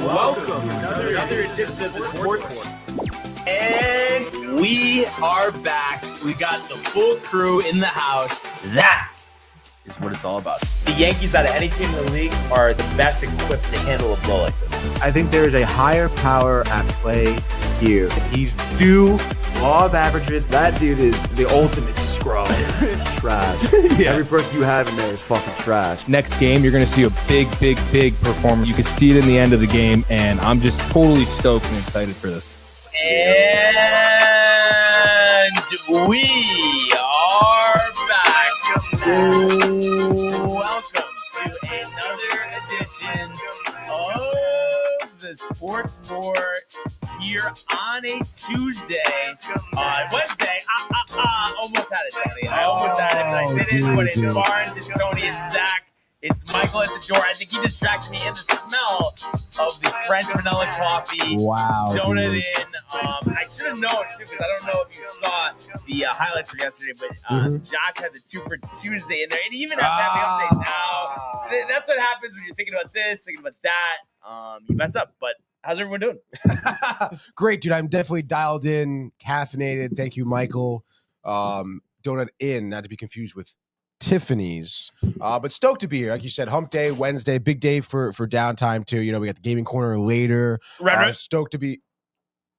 Welcome to another edition of the Sports One. And we are back. We got the full crew in the house. That is what it's all about. The Yankees, out of any team in the league, are the best equipped to handle a blow like this. I think there is a higher power at play here. He's due. Law of averages. That dude is the ultimate scrub. It's trash. Yeah. Every person you have in there is fucking trash. Next game, you're going to see a big performance. You can see it in the end of the game, and I'm just totally stoked and excited for this. And we are back. Welcome to another edition of the Sports Board here on a Tuesday. Wednesday, almost had it, Tony. I almost had it, but I didn't. But it's Barnes, it's Tony, it's Zach. It's Michael at the door. I think he distracted me in the smell of the French vanilla coffee. Donut dude. in. I should have known, too, because I don't know if you saw the highlights from yesterday, but Josh had the 2 for Tuesday in there. And even at Happy Update now, that's what happens when you're thinking about this, thinking about that. You mess up. But how's everyone doing? Great, dude. I'm definitely dialed in, caffeinated. Thank you, Michael. Donut in, not to be confused with Tiffany's, but stoked to be here. Like you said, hump day, Wednesday, big day for downtime too. You know, we got the gaming corner later. Red. Stoked to be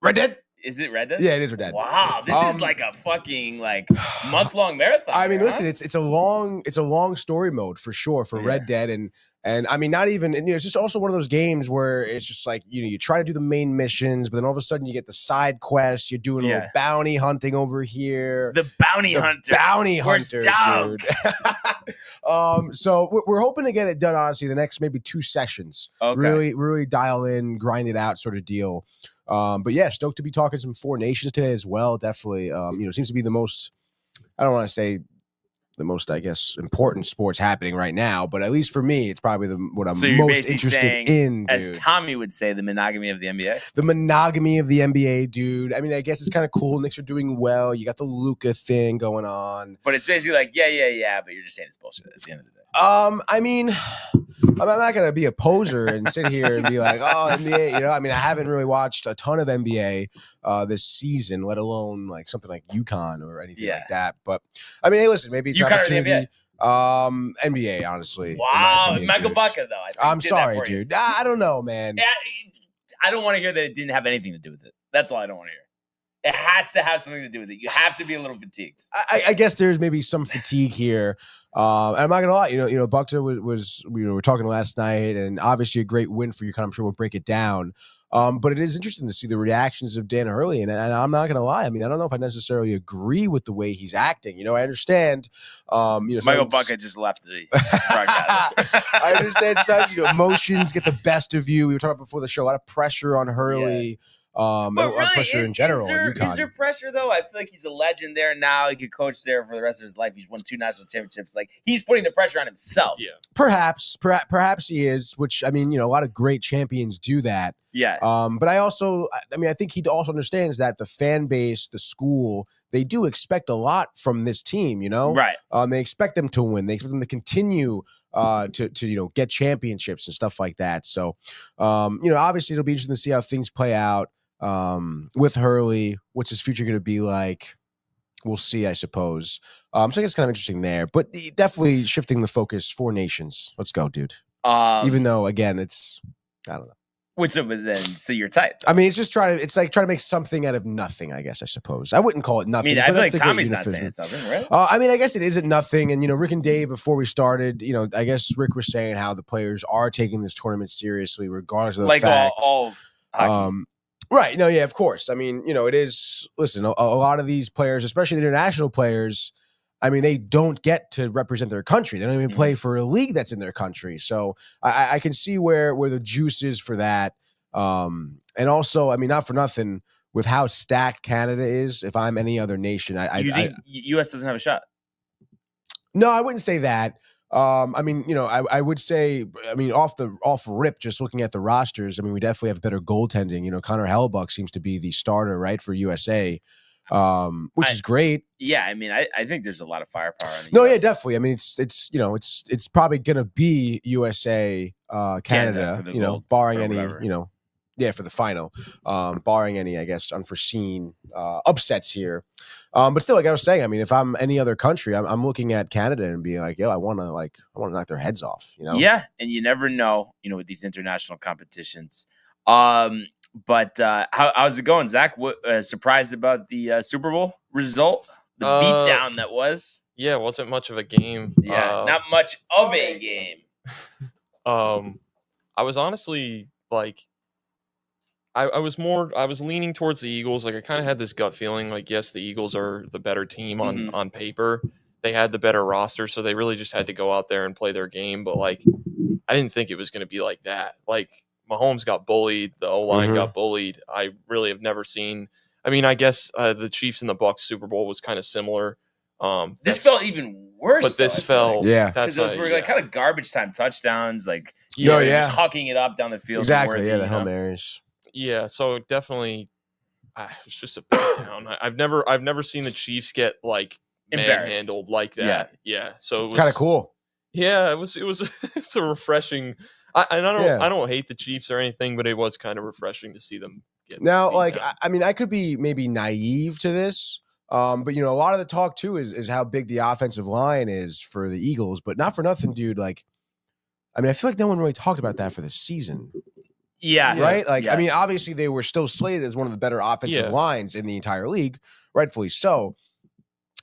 Red Dead. Is it Red Dead? Yeah, it is Red Dead. Wow, this is like a fucking month-long marathon. I mean, huh? listen, it's a long story mode for sure for Red Dead, and I mean, not even, and, it's just also one of those games where it's just like, you try to do the main missions, but then all of a sudden you get the side quests. You're doing a little bounty hunting over here. The bounty hunter. Where's dude. So we're hoping to get it done, honestly, the next maybe 2 sessions. Okay. Really dial in, grind it out sort of deal. But yeah, stoked to be talking some Four Nations today as well. Definitely, seems to be the most, I don't want to say the most, I guess, important sports happening right now, but at least for me, it's probably what I'm most interested in, dude. As Tommy would say, the monogamy of the NBA. The monogamy of the NBA, dude. I mean, I guess it's kind of cool. Knicks are doing well. You got the Luka thing going on. But it's basically like, yeah, but you're just saying it's bullshit at the end of the day. I mean, I'm not going to be a poser and sit here and be like, oh, NBA, I mean, I haven't really watched a ton of NBA this season, let alone like something like UConn or anything like that. But I mean, hey, listen, maybe it's an opportunity. NBA, honestly. Wow, Michael Bucca, though. I'm sorry, dude. I don't know, man. I don't want to hear that it didn't have anything to do with it. That's all I don't want to hear. It has to have something to do with it. You have to be a little fatigued. I guess there's maybe some fatigue here. I'm not gonna lie. Buckner was we were talking last night, and obviously a great win for UConn. I'm sure we'll break it down. But it is interesting to see the reactions of Dan Hurley, and I'm not gonna lie. I mean, I don't know if I necessarily agree with the way he's acting. I understand. Michael Bucca just left the broadcast. I understand sometimes emotions get the best of you. We were talking about before the show. A lot of pressure on Hurley. Yeah. But really, pressure in general. Is there pressure though? I feel like he's a legend there now. He could coach there for the rest of his life. He's won 2 national championships. Like, he's putting the pressure on himself. Yeah, perhaps he is. Which, I mean, a lot of great champions do that. Yeah. But I think he also understands that the fan base, the school, they do expect a lot from this team. Right. They expect them to win. They expect them to continue to get championships and stuff like that. So, obviously it'll be interesting to see how things play out. With Hurley, what's his future going to be like? We'll see, I suppose. So I guess it's kind of interesting there, but definitely shifting the focus. Four Nations. Let's go, dude. Even though, again, it's, I don't know. So you're tight. I mean, it's like trying to make something out of nothing, I guess, I suppose. I wouldn't call it nothing. I mean, I feel like Tommy's not saying something, right? I mean, I guess it isn't nothing. And, Rick and Dave, before we started, I guess Rick was saying how the players are taking this tournament seriously, regardless of the fact. All right. No, yeah, of course. I mean, it is, listen, a lot of these players, especially the international players, I mean, they don't get to represent their country. They don't even play for a league that's in their country. So I can see where the juice is for that. And also, I mean, not for nothing, with how stacked Canada is, if I'm any other nation, you think U.S. doesn't have a shot? No, I wouldn't say that. I mean, I would say, I mean, off rip, just looking at the rosters, I mean, we definitely have better goaltending. Connor Hellebuyck seems to be the starter, right, for USA, which is great. Yeah, I mean, I think there's a lot of firepower in the No, US. yeah, definitely. I mean, it's probably gonna be USA, Canada, for the gold, barring or any, whatever. for the final, barring any, I guess, unforeseen upsets here. But still, like I was saying, I mean, if I'm any other country, I'm looking at Canada and being like, yo, I want to knock their heads off, you know? Yeah, and you never know, with these international competitions. But how's it going, Zach? What surprised about the Super Bowl result? The beatdown that was. Yeah, it wasn't much of a game. Yeah, not much of a game. I was honestly like, I was leaning towards the Eagles. Like I kind of had this gut feeling like, yes, the Eagles are the better team on paper. They had the better roster, so they really just had to go out there and play their game. But like, I didn't think it was going to be like that. Like Mahomes got bullied, the O-line got bullied. I really have never seen. I mean, I guess the Chiefs and the Bucs Super Bowl was kind of similar. This felt even worse. But this felt, because those were like kind of garbage time touchdowns, like just hucking it up down the field. Exactly, the Hail Marys. Yeah, so definitely, it's just a beatdown. I've never seen the Chiefs get like manhandled like that. Yeah, so it was kind of cool. Yeah, it was it's a refreshing. I don't hate the Chiefs or anything, but it was kind of refreshing to see them get now. Like I mean, I could be maybe naive to this, but a lot of the talk too is how big the offensive line is for the Eagles, but not for nothing, dude. Like, I mean, I feel like no one really talked about that for the season. Yeah. Right? Like, I mean, obviously they were still slated as one of the better offensive lines in the entire league, rightfully so.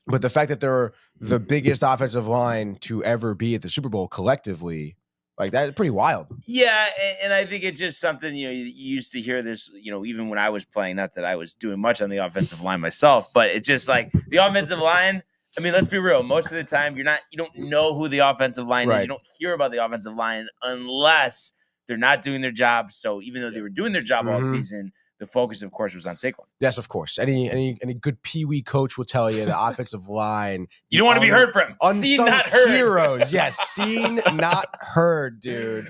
But the fact that they're the biggest offensive line to ever be at the Super Bowl collectively, like that's pretty wild. Yeah, and I think it's just something, you used to hear this, even when I was playing, not that I was doing much on the offensive line myself, but it's just like the offensive line. I mean, let's be real. Most of the time you don't know who the offensive line is. You don't hear about the offensive line unless they're not doing their job. So even though they were doing their job all season, the focus, of course, was on Saquon. Yes, of course. Any good peewee coach will tell you the offensive line. You don't want to be heard from. Unsung seen, not heard. Heroes. Yes, seen, not heard, dude.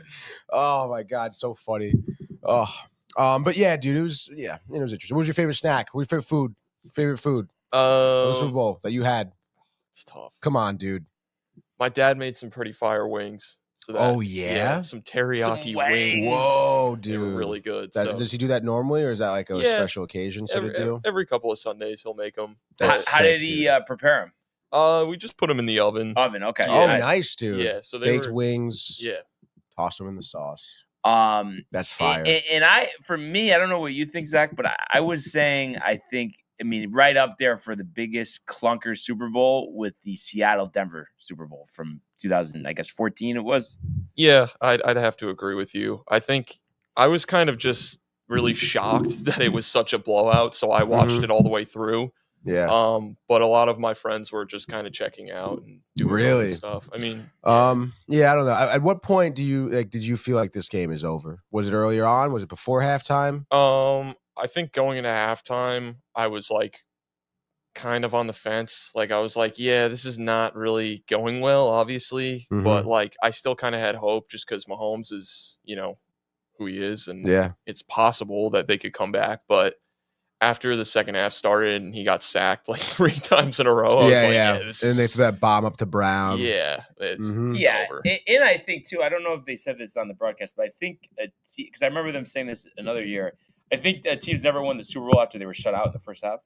Oh my God, so funny. Oh, but yeah, dude, it was interesting. What was your favorite snack? What was your favorite food? The Super Bowl that you had. It's tough. Come on, dude. My dad made some pretty fire wings. So that, some teriyaki wings. Whoa, dude, they were really good. Does he do that normally, or is that like a special occasion sort of deal? Every couple of Sundays, he'll make them. How did he prepare them? We just put them in the oven. Okay. Oh, nice, dude. Yeah, so they baked wings. Yeah, toss them in the sauce. That's fire. And for me, I don't know what you think, Zach, but I was saying, I mean, right up there for the biggest clunker Super Bowl with the Seattle-Denver Super Bowl from 2014 it was. Yeah, I'd have to agree with you. I think I was kind of just really shocked that it was such a blowout, so I watched it all the way through. Yeah. But a lot of my friends were just kind of checking out and doing stuff. I mean, yeah, I don't know. At what point did you feel like this game is over? Was it earlier on? Was it before halftime? I think going into halftime, I was like kind of on the fence. Like I was like, yeah, this is not really going well, obviously, but like I still kind of had hope just because Mahomes is, who he is, and it's possible that they could come back. But after the second half started and he got sacked like 3 times in a row, I was like, and they threw that bomb up to Brown. Yeah, it's over. And I think too, I don't know if they said this on the broadcast, but I think because I remember them saying this another year. I think teams never won the Super Bowl after they were shut out in the first half.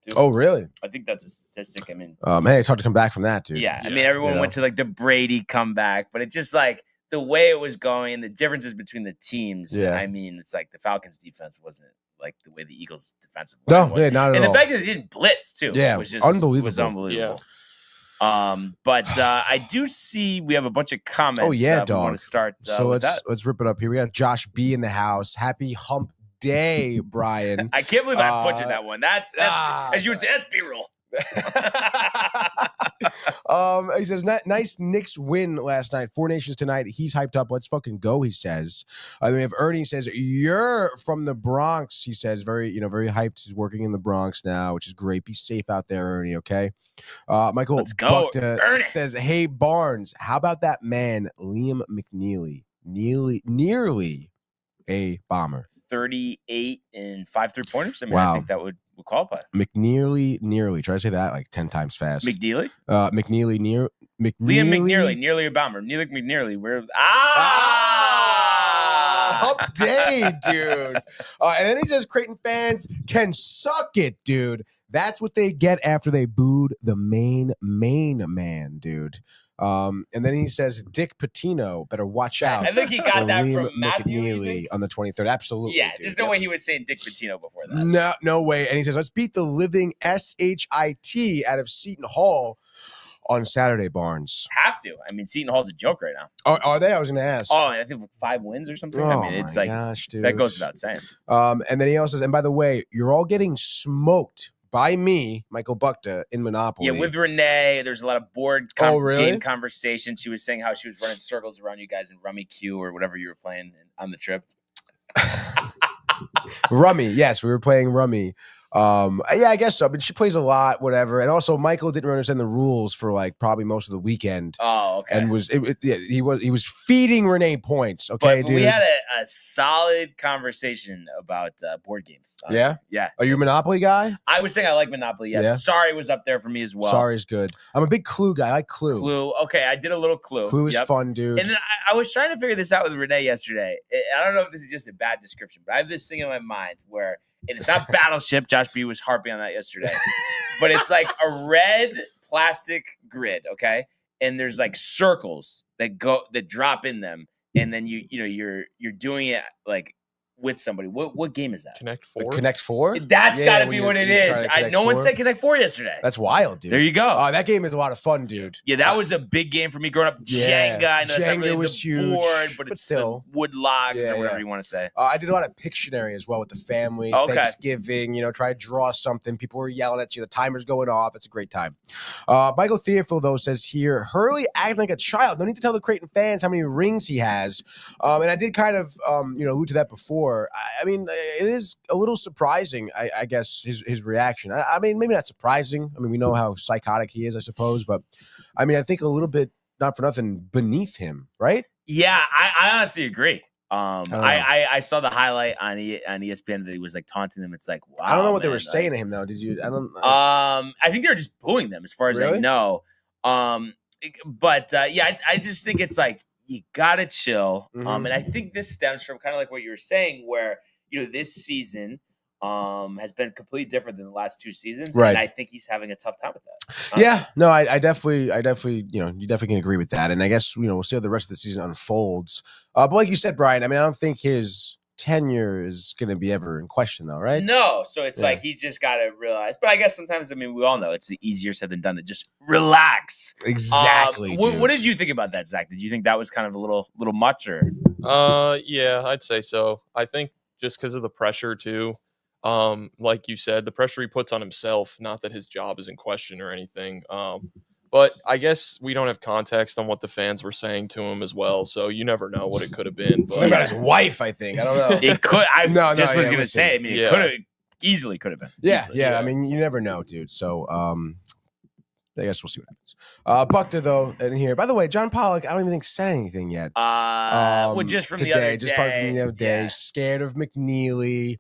Too. Oh, really? I think that's a statistic. I mean, hey, it's hard to come back from that, dude. Yeah, I mean, everyone went to like the Brady comeback, but it's just like the way it was going and the differences between the teams. Yeah. I mean, it's like the Falcons' defense wasn't like the way the Eagles' defensive line was. Yeah, not at all. And the fact that they didn't blitz too, was just unbelievable. Was unbelievable. Yeah. But I do see we have a bunch of comments. Oh yeah, dog. We want to start. So let's rip it up here. We got Josh B in the house. Happy Hump Day, Brian. I can't believe I butchered that one. That's as you would say, that's B-roll. He says, nice Knicks win last night. 4 Nations tonight. He's hyped up. Let's fucking go, he says. Then we have Ernie says, you're from the Bronx. He says, very hyped. He's working in the Bronx now, which is great. Be safe out there, Ernie, okay? Michael Buckta says, hey, Barnes, how about that man, Liam McNeely? Nearly a bomber. 38 and 5 3-pointers. I mean, wow. I think that would qualify. McNearly. Try to say that like 10 times fast. McNeely? McNeely. Liam McNearly. Nearly a bomber. Nearly McNearly. We're Hump day, dude. And then he says Creighton fans can suck it, dude. That's what they get after they booed the main man, dude. And then he says Dick Pitino better watch out. I think he got for that Liam from Matthew. McNeely on the 23rd. Absolutely. Yeah, dude. there's no way he was saying Dick Pitino before that. No way. And he says, let's beat the living SHIT out of Seton Hall on Saturday, Barnes. Have to. I mean, Seton Hall's a joke right now. Are they? I was going to ask. Oh, I think 5 wins or something. I mean, it's like gosh, dude. that goes without saying. And then he also says, and by the way, you're all getting smoked by me, Michael Buckta, in Monopoly. Yeah, with Renee, there's a lot of board game conversation. She was saying how she was running circles around you guys in Rummy Q or whatever you were playing on the trip. Rummy, yes, we were playing Rummy. Yeah, I guess so. But she plays a lot, whatever. And also, Michael didn't understand the rules for like probably most of the weekend. Oh, okay. And he was feeding Renee points. Okay, but dude. we had a solid conversation about board games. Honestly. Yeah, yeah. Are you a Monopoly guy? I was saying I like Monopoly. Yes. Yeah? Sorry was up there for me as well. Sorry's good. I'm a big Clue guy. I like Clue. Clue. Okay, I did a little Clue. Clue is fun, dude. And then I was trying to figure this out with Renee yesterday. I don't know if this is just a bad description, but I have this thing in my mind where it's not Battleship. Josh B was harping on that yesterday, but it's like a red plastic grid, okay? And there's like circles that drop in them, and then you're doing it like with somebody. What game is that? Connect 4. Connect 4? That's got to be what it is. No one said Connect 4 yesterday. That's wild, dude. There you go. That game is a lot of fun, dude. Yeah, that was a big game for me growing up. Yeah. Jenga. I know that's not Jenga really was the huge, board, but it's still. the wood logs Yeah, or whatever yeah. you want to say. I did a lot of Pictionary as well with the family. Okay. Thanksgiving, try to draw something. People were yelling at you. The timer's going off. It's a great time. Michael Theophil, though, says here, Hurley acting like a child. No need to tell the Creighton fans how many rings he has. And I did kind of, allude to that before. I mean, it is a little surprising, I guess, his reaction. I mean, maybe not surprising. I mean, we know how psychotic he is, I suppose. But, I mean, I think a little bit, not for nothing, beneath him, right? Yeah, I honestly agree. I saw the highlight on ESPN that he was like taunting them. It's like, wow. I don't know what they were saying to him, though. Did you? I don't. I think they were just booing them, as far as I know. But I just think it's like you gotta chill. Mm-hmm. And I think this stems from kind of like what you were saying, where this season has been completely different than the last 2 seasons, right? And I think he's having a tough time with that. Yeah, no, I definitely, you definitely can agree with that. And I guess we'll see how the rest of the season unfolds. But like you said, Brian, I mean, I don't think his tenure is going to be ever in question, though, right? No, so it's like he just got to realize. But I guess sometimes, I mean, we all know it's easier said than done to just relax. Exactly. What did you think about that, Zach? Did you think that was kind of a little much, or? Yeah, I'd say so. I think just because of the pressure too. Like you said, the pressure he puts on himself, not that his job is in question or anything. But I guess we don't have context on what the fans were saying to him as well. So you never know what it could have been. But something about his wife, I think. I don't know. It could. I was going to listen. say, I mean, it could have easily could have been. Yeah. I mean, you never know, dude. So, I guess we'll see what happens. Buckta, though, in here. By the way, John Pollock, I don't even think said anything yet. Well, just from today, the other day. just probably from the other day. Yeah. Scared of McNeely.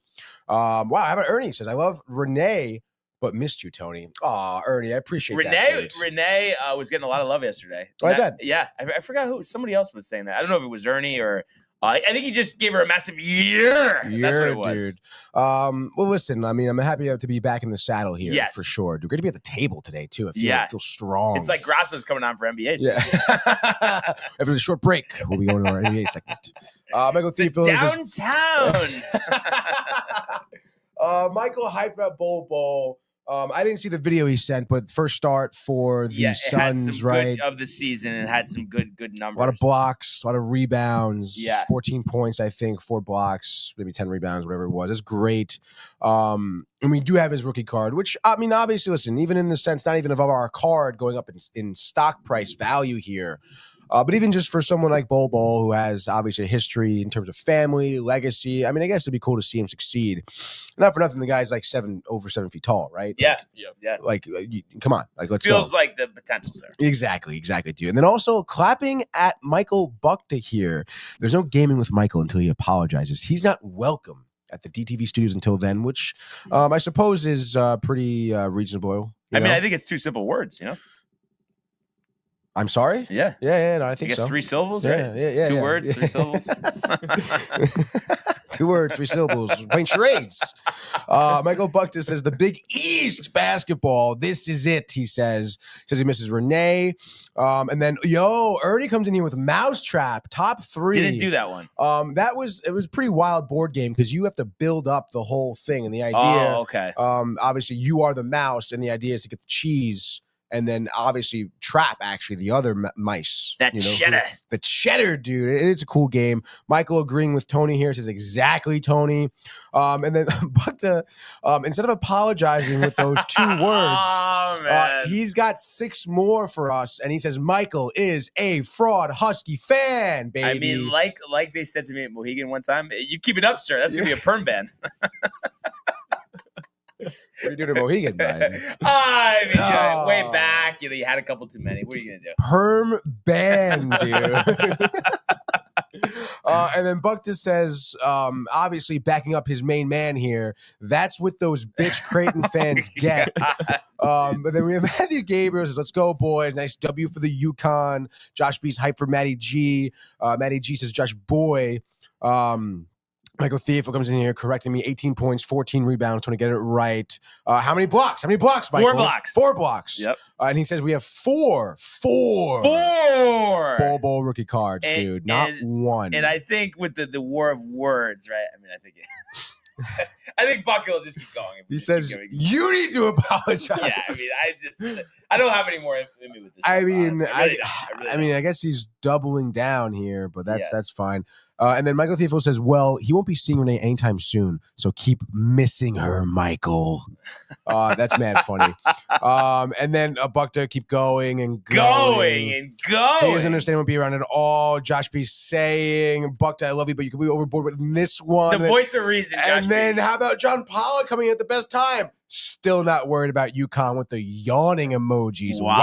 Wow, how about Ernie? Says, I love Renee, but missed you, Tony. Aw, Ernie, I appreciate that. Renee was getting a lot of love yesterday. Oh, I bet. Yeah, I forgot who. Somebody else was saying that. I don't know if it was Ernie or. I think he just gave her a massive year. That's what it was. Dude. Well, listen, I mean, I'm happy to be back in the saddle here, yes. for sure. Dude, great to be at the table today, too. I feel strong. It's like Grasso's coming on for NBA. Yeah. After the short break, we'll be going to our NBA segment. Michael Theophil downtown. Michael hyped about Bowl. I didn't see the video he sent, but first start for the Suns, right? Of the season, and had some good numbers. A lot of blocks, a lot of rebounds. Yeah. 14 points, I think, 4 blocks, maybe 10 rebounds, whatever it was. It's great. And we do have his rookie card, which, I mean, obviously, listen, even in the sense, not even of our card going up in stock price value here, but even just for someone like Bol who has obviously a history in terms of family, legacy, I mean, I guess it'd be cool to see him succeed. Not for nothing, the guy's like over 7 feet tall, right? Yeah. Like, come on, like let's Feels go. like the potential's there. Exactly, dude. And then also clapping at Michael Buckta here. There's no gaming with Michael until he apologizes. He's not welcome at the DTV studios until then, which I suppose is pretty reasonable. I mean, I think it's 2 simple words, I'm sorry? Yeah. Yeah, no, I think I guess so. 3 syllables, Yeah, right? yeah. 2 words, 3 syllables. 2 words, 3 syllables. Playing charades. Michael Buckton says the Big East basketball. This is it. He says he misses Renee. And then Ernie comes in here with Mousetrap top 3. Didn't do that one. It was a pretty wild board game because you have to build up the whole thing, and the idea. Oh, okay. Obviously, you are the mouse, and the idea is to get the cheese. And then obviously trap actually the other mice. Cheddar. The cheddar, dude. It's a cool game. Michael agreeing with Tony here says exactly, Tony. And then Bukta, instead of apologizing with those 2 words, he's got 6 more for us. And he says Michael is a fraud Husky fan, baby. I mean, like they said to me at Mohegan one time, you keep it up, sir. That's going to be a perm ban. What are you doing to Mohegan, man? Way back, you had a couple too many. What are you gonna do? Perm ban, dude. And then Buckta says, obviously backing up his main man here. That's what those bitch Creighton fans get. But then we have Matthew Gabriel says, "Let's go, boys! Nice W for the UConn." Josh B's hype for Matty G. Matty G says, "Josh boy." Michael Thiefel comes in here correcting me. 18 points, 14 rebounds. Trying to get it right. How many blocks? How many blocks, Michael? 4 blocks. 4 blocks. Yep. And he says we have four Bowl rookie cards, dude. Not one. And I think with the war of words, right? I mean, I think Bucky will just keep going. He says you need to apologize. Yeah, I mean, I don't have any more in me with this. I mean, I I guess he's doubling down here, but that's fine. And then Michael Thiefel says, well, he won't be seeing Renee anytime soon, so keep missing her, Michael. That's mad funny. And then Buckta keep going and going. He doesn't understand what be around at all. Josh B saying, Buckta, I love you, but you can be overboard with this one. The voice of reason, Josh. And then how about John Pollock coming in at the best time? Still not worried about UConn with the yawning emojis. Wow.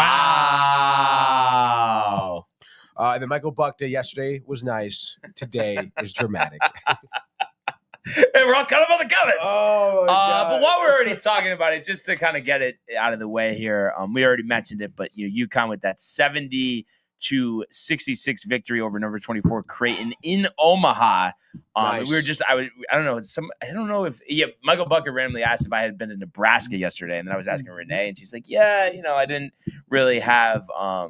And then Michael Buckta yesterday was nice. Today is dramatic. And we're all caught up on the comments. Oh, but while we're already talking about it, just to kind of get it out of the way here, we already mentioned it, but UConn with that 70-66 victory over number 24 Creighton in Omaha. Nice. We were just, I don't know if Michael Buckta randomly asked if I had been to Nebraska yesterday, and then I was asking Renee, and she's like, yeah, I didn't really have a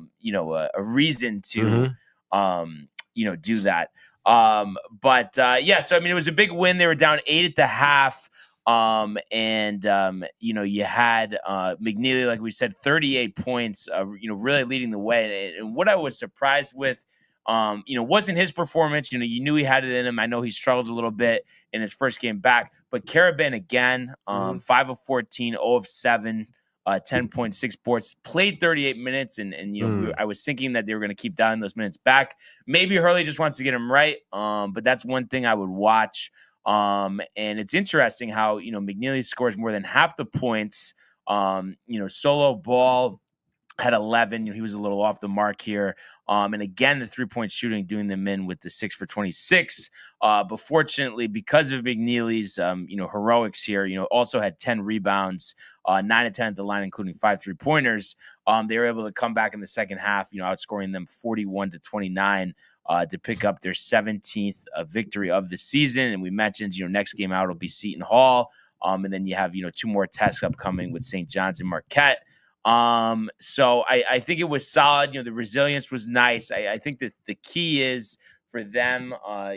reason to do that. So I mean, it was a big win. They were down 8 at the half. You had McNeely, like we said, 38 points, really leading the way. And what I was surprised with, wasn't his performance. You knew he had it in him. I know he struggled a little bit in his first game back, but Karaban again, 5 of 14, 0 of 7, 10.6 boards, played 38 minutes. I was thinking that they were going to keep dialing those minutes back. Maybe Hurley just wants to get him right. But that's one thing I would watch. And it's interesting how, McNeely scores more than half the points. Solo Ball had 11. He was a little off the mark here. And again, the 3-point shooting, doing them in with the 6 for 26. But fortunately, because of McNeely's, heroics here, also had 10 rebounds, 9 of 10 at the line, including 5 3-pointers. They were able to come back in the second half, outscoring them 41-29. To pick up their 17th victory of the season. And we mentioned, next game out will be Seton Hall. And then you have, 2 more tests upcoming with St. John's and Marquette. So I think it was solid. The resilience was nice. I think that the key is for them,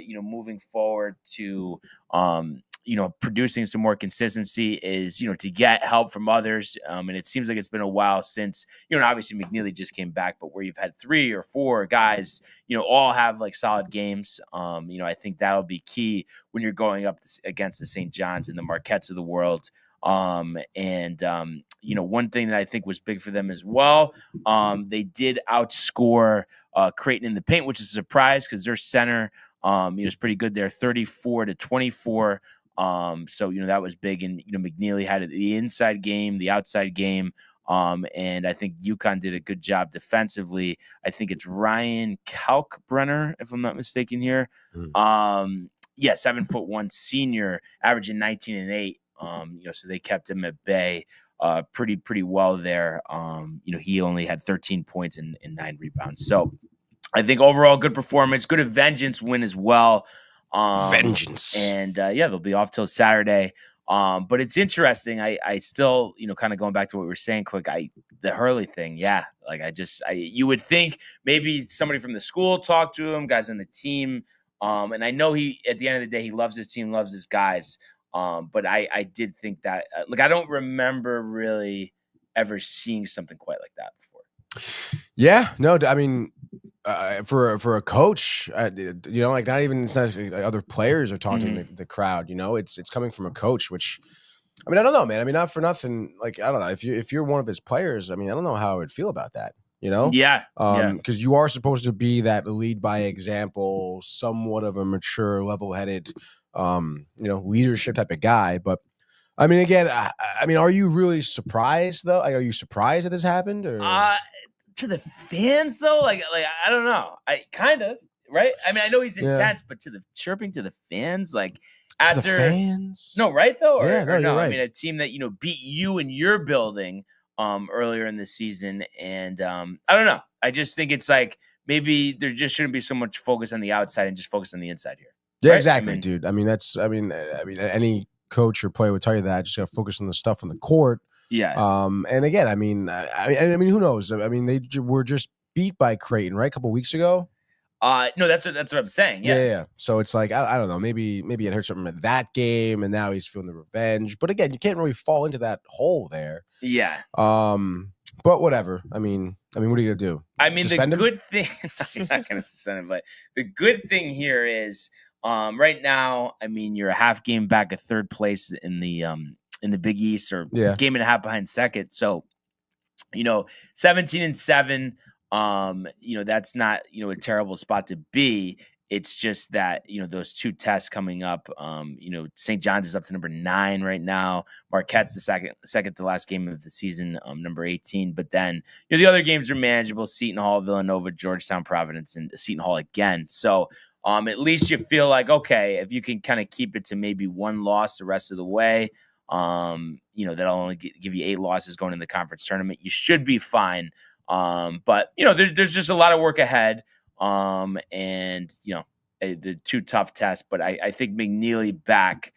moving forward to, producing some more consistency is, to get help from others. And it seems like it's been a while since, obviously McNeely just came back, but where you've had 3 or 4 guys, all have like solid games. I think that'll be key when you're going up against the St. John's and the Marquettes of the world. One thing that I think was big for them as well, they did outscore Creighton in the paint, which is a surprise because their center was pretty good there, 34-24. So that was big, and McNeely had the inside game, the outside game, and I think UConn did a good job defensively. I think it's Ryan Kalkbrenner, if I'm not mistaken here. 7'1" senior, averaging 19 and 8. So they kept him at bay. pretty well there. He only had 13 points and 9 rebounds. So I think overall good performance, good vengeance win as well. Vengeance. And they'll be off till Saturday. But it's interesting. I still, kind of going back to what we were saying quick, the Hurley thing. Yeah. Like you would think maybe somebody from the school talked to him, guys on the team. And I know at the end of the day, he loves his team, loves his guys. But I did think that, I don't remember really ever seeing something quite like that before. Yeah, no, I mean, for a coach, not even, it's not like other players are taunting the crowd. It's coming from a coach, which, I mean, I don't know, man. I mean, not for nothing. Like, I don't know if you're one of his players. I mean, I don't know how I would feel about that. Yeah. Because you are supposed to be that lead by example, somewhat of a mature, level-headed, leadership type of guy. But I mean, again, are you really surprised though? Like, are you surprised that this happened? Or to the fans though, like I don't know. I kind of right. I mean, I know he's intense, but to the chirping to the fans, like after to the fans, no, right though, or no? You're right. I mean, a team that beat you in your building earlier in the season, and I don't know. I just think it's like maybe there just shouldn't be so much focus on the outside and just focus on the inside here. Yeah, right? exactly, dude. I mean, any coach or player would tell you that. Just gotta focus on the stuff on the court. Yeah. And again, I mean, who knows? I mean, they were just beat by Creighton, right? A couple weeks ago. No, that's what I'm saying. Yeah. So it's like I don't know. Maybe it hurt something in that game, and now he's feeling the revenge. But again, you can't really fall into that hole there. Yeah. But whatever. I mean, what are you gonna do? I mean, suspend the good thing. I'm not gonna suspend him, but the good thing here is, right now, I mean, you're a half game back of third place in the Big East, or game and a half behind second. So, 17-7. That's not a terrible spot to be. It's just that those two tests coming up. St. John's is up to number 9 right now. Marquette's the second to last game of the season, number 18. But then the other games are manageable: Seton Hall, Villanova, Georgetown, Providence, and Seton Hall again. So at least you feel like, okay, if you can kind of keep it to maybe one loss the rest of the way, that'll only give you 8 losses going in the conference tournament. You should be fine. But there's just a lot of work ahead. And the 2 tough tests, but I think McNeely back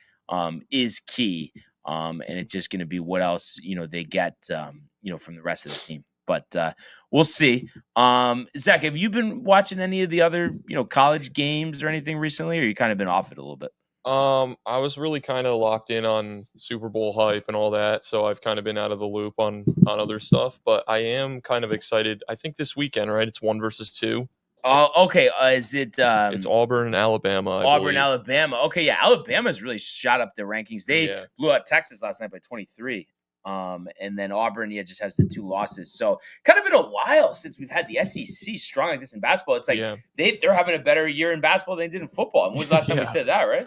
is key. And it's just going to be what else they get from the rest of the team. But we'll see. Zach, have you been watching any of the other college games or anything recently, or you kind of been off it a little bit? I was really kind of locked in on Super Bowl hype and all that, so I've kind of been out of the loop on other stuff. But I am kind of excited. I think this weekend, right? It's 1 versus 2. Okay. Is it? It's Auburn and Alabama. I believe. Alabama. Okay, yeah. Alabama's really shot up their rankings. They blew out Texas last night by 23. And then Auburn, just has the 2 losses. So kind of been a while since we've had the SEC strong like this in basketball. It's like they're having a better year in basketball than they did in football. And when was the last time we said that, right?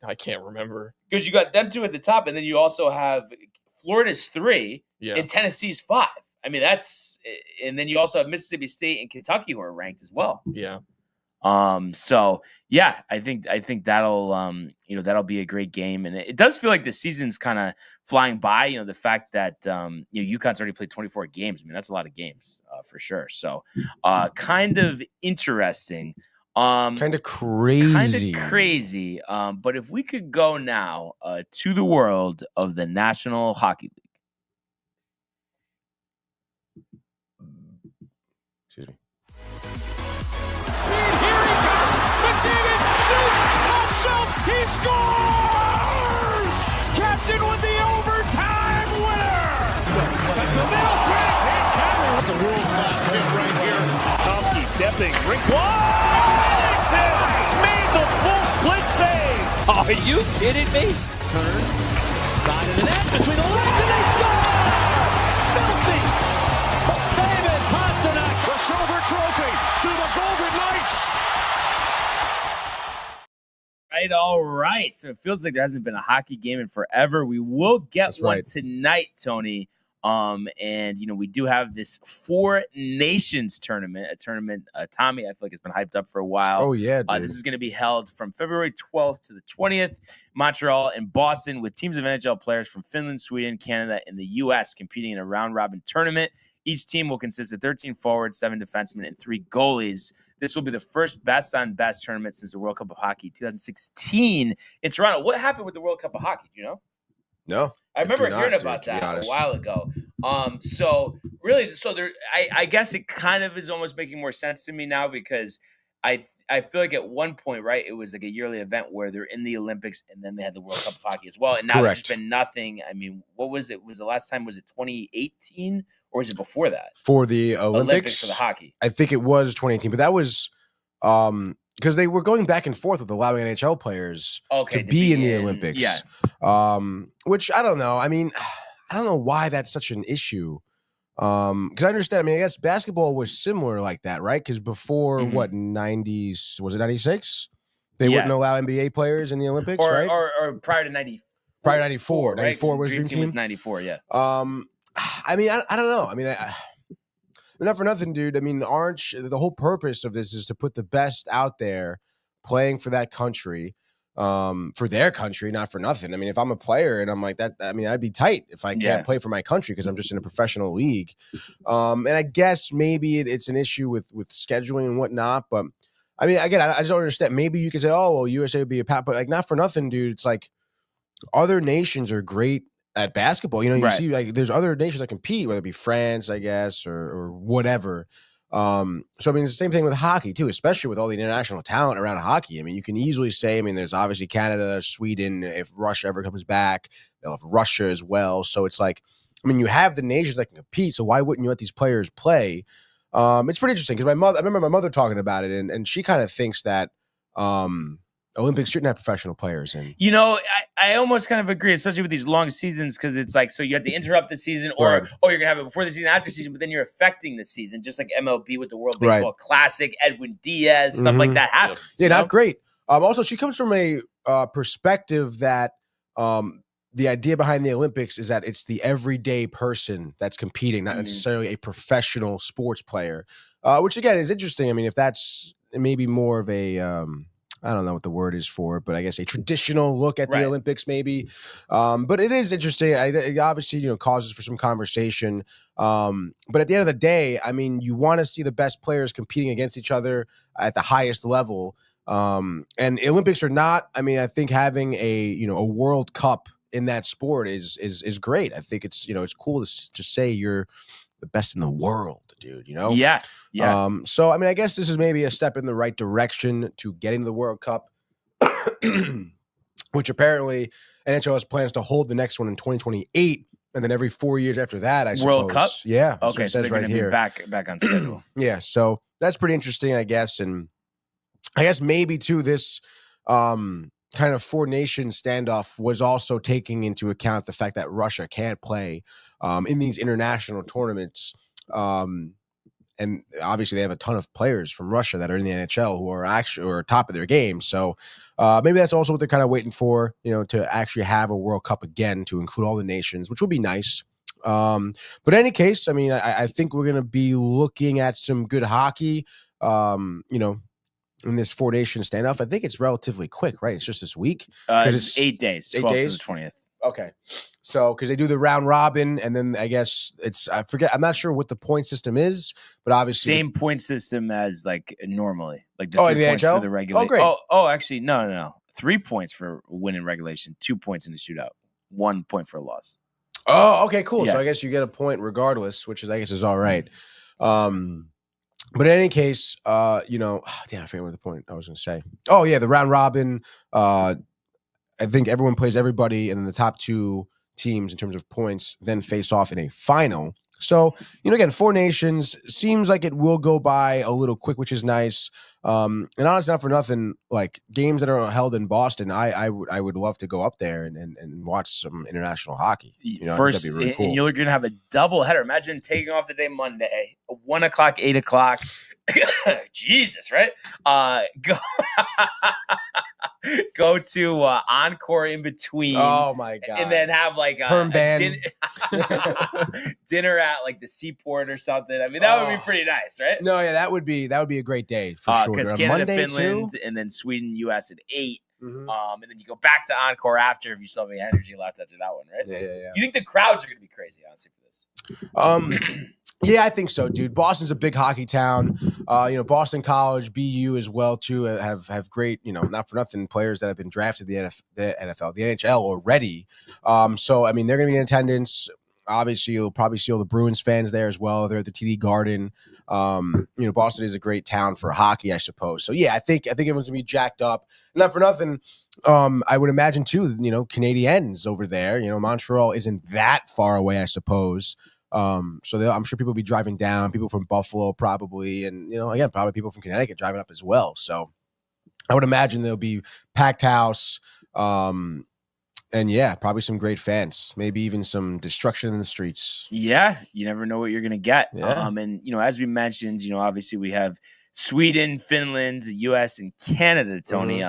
I can't remember. Because you got them 2 at the top, and then you also have Florida's 3 and Tennessee's 5. I mean, and then you also have Mississippi State and Kentucky who are ranked as well. Yeah. So yeah, I think that'll that'll be a great game, and it does feel like the season's kind of flying by. The fact that UConn's already played 24 games. I mean, that's a lot of games for sure. So kind of interesting. Kind of crazy. But if we could go now to the world of the National Hockey League. Excuse me. Here he comes. McDavid shoots. Top shelf. He scores. Captain with the overtime winner. That's the middle. That's a world-class hit right here. Tomsky stepping. Rink Washington made the full split save. Are you kidding me? Turn. Side of the net. Between the legs, and they score. Filthy. David Pasternak. The silver trophy to the Golden Knights. All right. So it feels like there hasn't been a hockey game in forever. We will get one tonight, Tony. And we do have this Four Nations tournament, Tommy, I feel like it's been hyped up for a while. Oh yeah, dude. This is going to be held from February 12th to the 20th, Montreal and Boston, with teams of NHL players from Finland, Sweden, Canada, and the U.S. competing in a round-robin tournament. Each team will consist of 13 forwards, 7 defensemen, and 3 goalies. This will be the first best-on-best tournament since the World Cup of Hockey 2016 in Toronto. What happened with the World Cup of Hockey? Do you know? No. I remember hearing about that a while ago. So there, I guess it kind of is almost making more sense to me now, because I feel like at one point, right, it was like a yearly event where they're in the Olympics and then they had the World Cup of Hockey as well. And now there's been nothing. I mean, what was it? Was the last time, was it 2018 or was it before that? For the Olympics for the hockey. I think it was 2018, but that was because they were going back and forth with allowing NHL players to be in the Olympics. Yeah. Which I don't know. I mean, I don't know why that's such an issue. Because I understand. I mean, I guess basketball was similar like that, right? Because before 90s, was it 96? They wouldn't allow NBA players in the Olympics, right? Or prior to 94. Prior to 94. Right? 94 was Dream Team? was 94, yeah. I mean, I don't know. I mean, not for nothing, dude. I mean, the whole purpose of this is to put the best out there playing for that country, for their country, not for nothing. I mean, if I'm a player and I'm like that, I mean, I'd be tight if I can't play for my country because I'm just in a professional league. And I guess maybe it's an issue with scheduling and whatnot. But I mean, again, I just don't understand. Maybe you could say, oh, well, USA would be a pat, but like, not for nothing, dude. It's like other nations are great at basketball. You see, like, there's other nations that compete, whether it be France, I guess, or whatever. So I mean, it's the same thing with hockey too, especially with all the international talent around hockey. I mean, you can easily say, I mean, there's obviously Canada, Sweden. If Russia ever comes back, they'll have Russia as well. So it's like, I mean, you have the nations that can compete. So why wouldn't you let these players play? It's pretty interesting because I remember my mother talking about it, and she kind of thinks that Olympics shouldn't have professional players in. I almost kind of agree, especially with these long seasons, because it's like, so you have to interrupt the season, or you're going to have it before the season, after the season, but then you're affecting the season, just like MLB with the World Baseball Classic, Edwin Diaz, stuff like that happens. Yeah, not great. Also, she comes from a perspective that the idea behind the Olympics is that it's the everyday person that's competing, not necessarily a professional sports player, which again is interesting. I mean, if that's maybe more of a I don't know what the word is for it, but I guess a traditional look at the Olympics, maybe. But it is interesting. It obviously, causes for some conversation. But at the end of the day, I mean, you want to see the best players competing against each other at the highest level. And Olympics or not, I mean, I think having a World Cup in that sport is great. I think it's cool to just say you're the best in the world, dude, Yeah. So I mean, I guess this is maybe a step in the right direction to getting to the World Cup, which apparently NHL has plans to hold the next one in 2028, and then every 4 years after that, I suppose. World Cup? Yeah. Okay, so they're going to be back on schedule. Yeah, so that's pretty interesting, I guess, and I guess maybe too this kind of Four Nations standoff was also taking into account the fact that Russia can't play in these international tournaments. And obviously they have a ton of players from Russia that are in the NHL who are top of their game. So maybe that's also what they're kind of waiting for, to actually have a World Cup again to include all the nations, which would be nice. But in any case, I mean, I think we're going to be looking at some good hockey, in this Four Nations standoff. I think it's relatively quick, right? It's just this week. It's 8 days, 12 to the 20th. Okay. So, because they do the round robin, and then I guess I'm not sure what the point system is, but obviously same point system as like normally, like the 3 points for the regulation. Oh, great. Oh, actually, no. 3 points for win in regulation, 2 points in the shootout, 1 point for a loss. Oh, okay, cool. Yeah. So I guess you get a point regardless, which I guess is all right. But in any case, I forget what the point I was going to say. Oh yeah, the round robin. I think everyone plays everybody, and then the top 2 teams in terms of points then face off in a final. So, again, Four Nations seems like it will go by a little quick, which is nice. And honestly, not for nothing, like games that are held in Boston, I would love to go up there and watch some international hockey. First, that'd be really cool. And you're going to have a double header. Imagine taking off the day Monday, 1 o'clock, 8 o'clock. Jesus, right? go to Encore in between. Oh my god! And then have like Perm band. Dinner at like the Seaport or something. I mean, that would be pretty nice, right? No, yeah, that would be a great day for sure. Because On Canada, Monday Finland, too? and then Sweden, US at 8. Mhm. And then you go back to Encore after if you still have any energy left after that one, right? Yeah. You think the crowds are going to be crazy, honestly, for this? Yeah, I think so, dude. Boston's a big hockey town. Boston College, BU as well too have great, not for nothing players that have been drafted the NHL already. So I mean, they're going to be in attendance. Obviously, you'll probably see all the Bruins fans there as well. They're at the TD Garden. Boston is a great town for hockey, I suppose. So yeah, I think everyone's gonna be jacked up. Not for nothing. I would imagine too. Canadiens over there. Montreal isn't that far away, I suppose. I'm sure people will be driving down. People from Buffalo probably, and again, probably people from Connecticut driving up as well. So I would imagine there'll be packed house. And yeah, probably some great fans, maybe even some destruction in the streets. Yeah, you never know what you're going to get. Yeah. And, as we mentioned, obviously we have Sweden, Finland, the US, and Canada, Tony.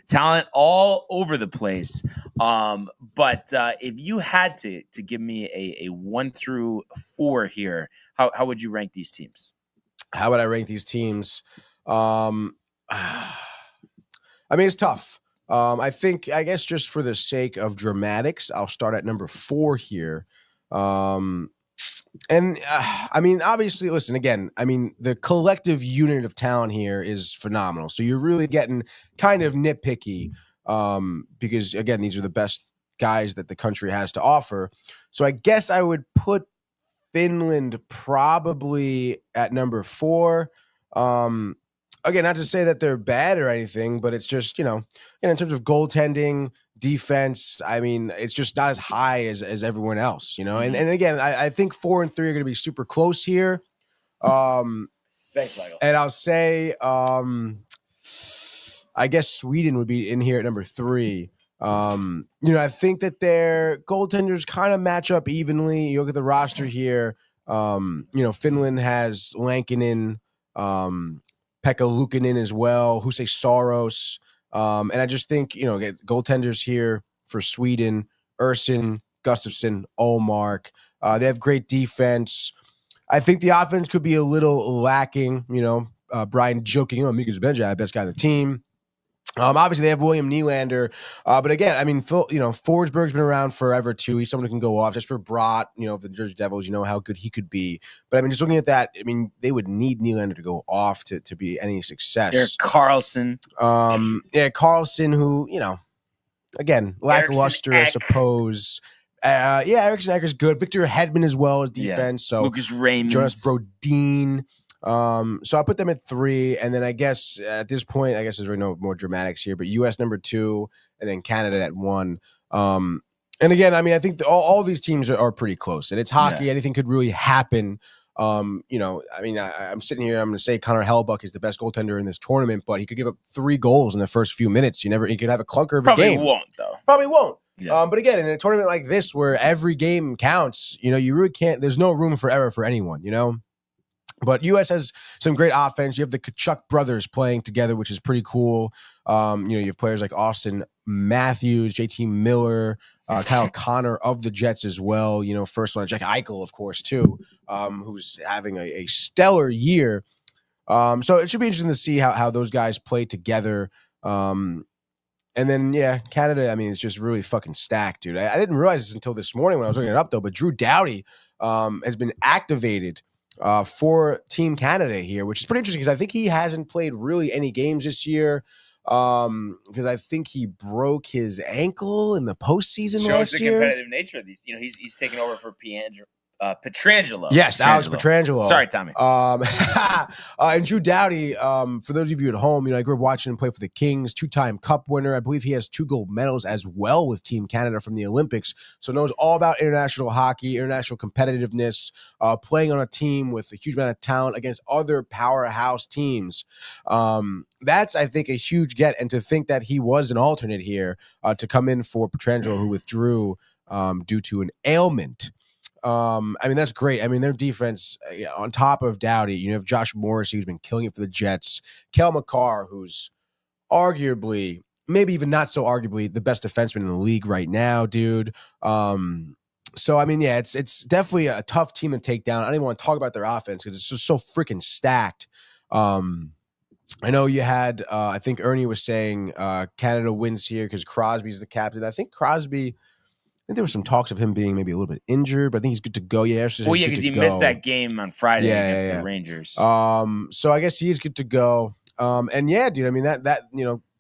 Talent all over the place. But if you had to give me a 1 through 4 here, how would you rank these teams? How would I rank these teams? I mean, it's tough. I guess just for the sake of dramatics, I'll start at number 4 here. I mean, obviously, listen, again, I mean, the collective unit of talent here is phenomenal. So you're really getting kind of nitpicky because, again, these are the best guys that the country has to offer. So I guess I would put Finland probably at number 4. Again, not to say that they're bad or anything, but it's just, in terms of goaltending, defense, I mean, it's just not as high as everyone else, And again, I think 4 and 3 are going to be super close here. Thanks, Michael. And I'll say, I guess Sweden would be in here at number 3. I think that their goaltenders kind of match up evenly. You look at the roster here. Finland has Lankinen, Pekka Luukkonen as well, Hussein Saros. And I just think, get goaltenders here for Sweden, Urson, Gustafsson, Olmark. They have great defense. I think the offense could be a little lacking, Brian joking, Mika Zibanejad, best guy on the team. Obviously, they have William Nylander. But again, I mean, Forsberg's been around forever, too. He's someone who can go off. Just for Brott, the Jersey Devils, how good he could be. But, I mean, just looking at that, I mean, they would need Nylander to go off to be any success. Erik Karlsson. Karlsson, who, again, lackluster, I suppose. Eriksson Ek is good. Victor Hedman as well as defense. So Lucas Raymond. Jonas Brodin. So I put them at 3, and then I guess at this point, there's really no more dramatics here, but US number 2, and then Canada at 1. And again, I mean, I think all these teams are pretty close, and it's hockey. Yeah. Anything could really happen. I mean, I'm sitting here, I'm going to say Connor Hellebuyck is the best goaltender in this tournament, but he could give up 3 goals in the first few minutes. He could have a clunker of a game. Probably won't. Yeah. But again, in a tournament like this where every game counts, you really can't, there's no room for error for anyone, But U.S. has some great offense. You have the Kachuk brothers playing together, which is pretty cool. You have players like Austin Matthews, JT Miller, Kyle Connor of the Jets as well. First one, Jack Eichel, of course, too, who's having a stellar year. So it should be interesting to see how those guys play together. And then, Canada, I mean, it's just really fucking stacked, dude. I didn't realize this until this morning when I was looking it up, though, but Drew Doughty has been activated for Team Canada here, which is pretty interesting because I think he hasn't played really any games this year because I think he broke his ankle in the postseason last year. Shows the competitive nature of these. He's taking over for Pietrangelo. Yes, Alex Pietrangelo. Sorry, Tommy. And Drew Doughty, for those of you at home, I grew up watching him play for the Kings, 2-time Cup winner. I believe he has 2 gold medals as well with Team Canada from the Olympics. So knows all about international hockey, international competitiveness, playing on a team with a huge amount of talent against other powerhouse teams. That's, I think, a huge get. And to think that he was an alternate here to come in for Pietrangelo, who withdrew due to an ailment. I mean, that's great. I mean, their defense, on top of Doughty, you have Josh Morrissey, who's been killing it for the Jets. Kel McCarr, who's arguably, maybe even not so arguably, the best defenseman in the league right now, dude. So I mean, yeah, it's definitely a tough team to take down. I don't even want to talk about their offense because it's just so freaking stacked. I know you had, I think Ernie was saying Canada wins here because Crosby's the captain. I think there was some talks of him being maybe a little bit injured, but I think he's good to go. Yeah, well, yeah, because he missed that game on Friday against the Rangers. So I guess he is good to go. And yeah, dude, I mean that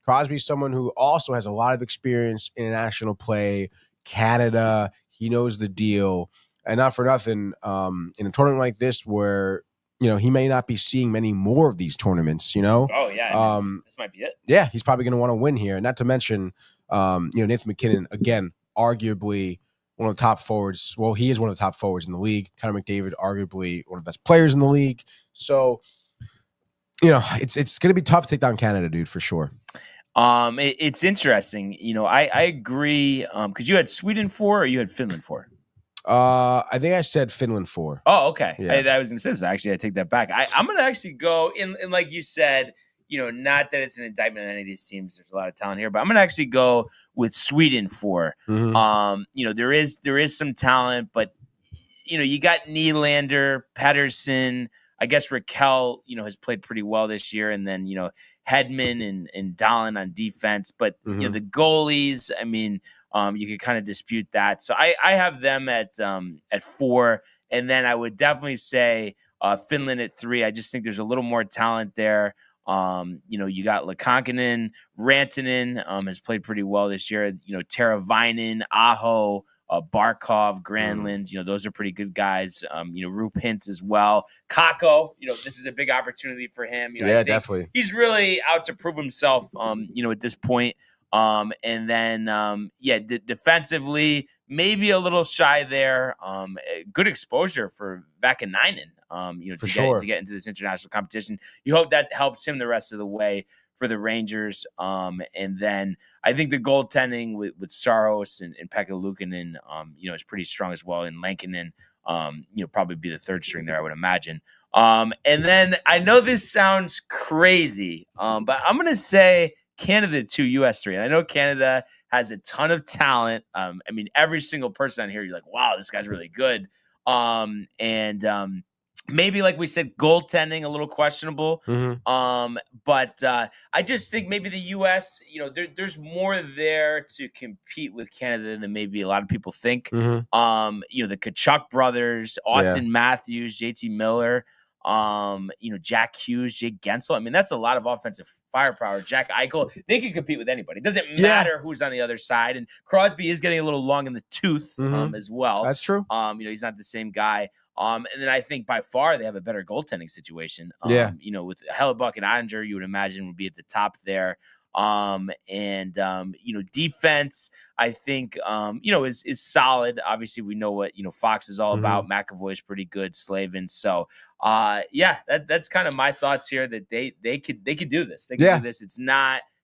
Crosby's someone who also has a lot of experience in international play, Canada. He knows the deal, and not for nothing. In a tournament like this, where he may not be seeing many more of these tournaments. Oh yeah, this might be it. Yeah, he's probably going to want to win here. Not to mention, Nathan MacKinnon again, arguably one of the top forwards. Well, he is one of the top forwards in the league. Connor McDavid, arguably one of the best players in the league. So, it's going to be tough to take down Canada, dude, for sure. It's interesting. I agree. Because you had Sweden 4 or you had Finland 4? I think I said Finland 4. Oh, okay. Yeah. I was going to say this. Actually, I take that back. I'm going to actually go in, like you said, not that it's an indictment on any of these teams. There's a lot of talent here, but I'm going to actually go with Sweden 4. Mm-hmm. There is some talent, but you got Nylander, Pettersson. I guess Raquel, has played pretty well this year, and then Hedman and Dahlin on defense. But the goalies, I mean, you could kind of dispute that. So I have them at 4, and then I would definitely say Finland at 3. I just think there's a little more talent there. You got Lekakonen, Rantanen has played pretty well this year. Teravainen, Aho, Barkov, Granlund, those are pretty good guys. Rupe Hintz as well. Kakko, this is a big opportunity for him. Yeah, definitely. He's really out to prove himself, at this point. And then, defensively, maybe a little shy there. Good exposure for Vakanainen, to get into this international competition. You hope that helps him the rest of the way for the Rangers. And then I think the goaltending with Saros and Pekka Luukkonen, is pretty strong as well. And Lankinen, probably be the third string there, I would imagine. And then I know this sounds crazy, but I'm going to say Canada 2, US 3. And I know Canada has a ton of talent. I mean, every single person on here, you're like, wow, this guy's really good. Maybe, like we said, goaltending a little questionable. Mm-hmm. But I just think maybe the U.S., there's more there to compete with Canada than maybe a lot of people think. Mm-hmm. The Tkachuk brothers, Austin Matthews, JT Miller, Jack Hughes, Jake Gensel. I mean, that's a lot of offensive firepower. Jack Eichel, they can compete with anybody. It doesn't matter who's on the other side. And Crosby is getting a little long in the tooth as well. That's true. He's not the same guy. And then I think by far they have a better goaltending situation. With Hellebuck and Ottinger, you would imagine would be at the top there. Defense, I think, is solid. Obviously, we know what, Fox is all about. McAvoy is pretty good. Slavin. So, that's kind of my thoughts here that they could do this. They can do this.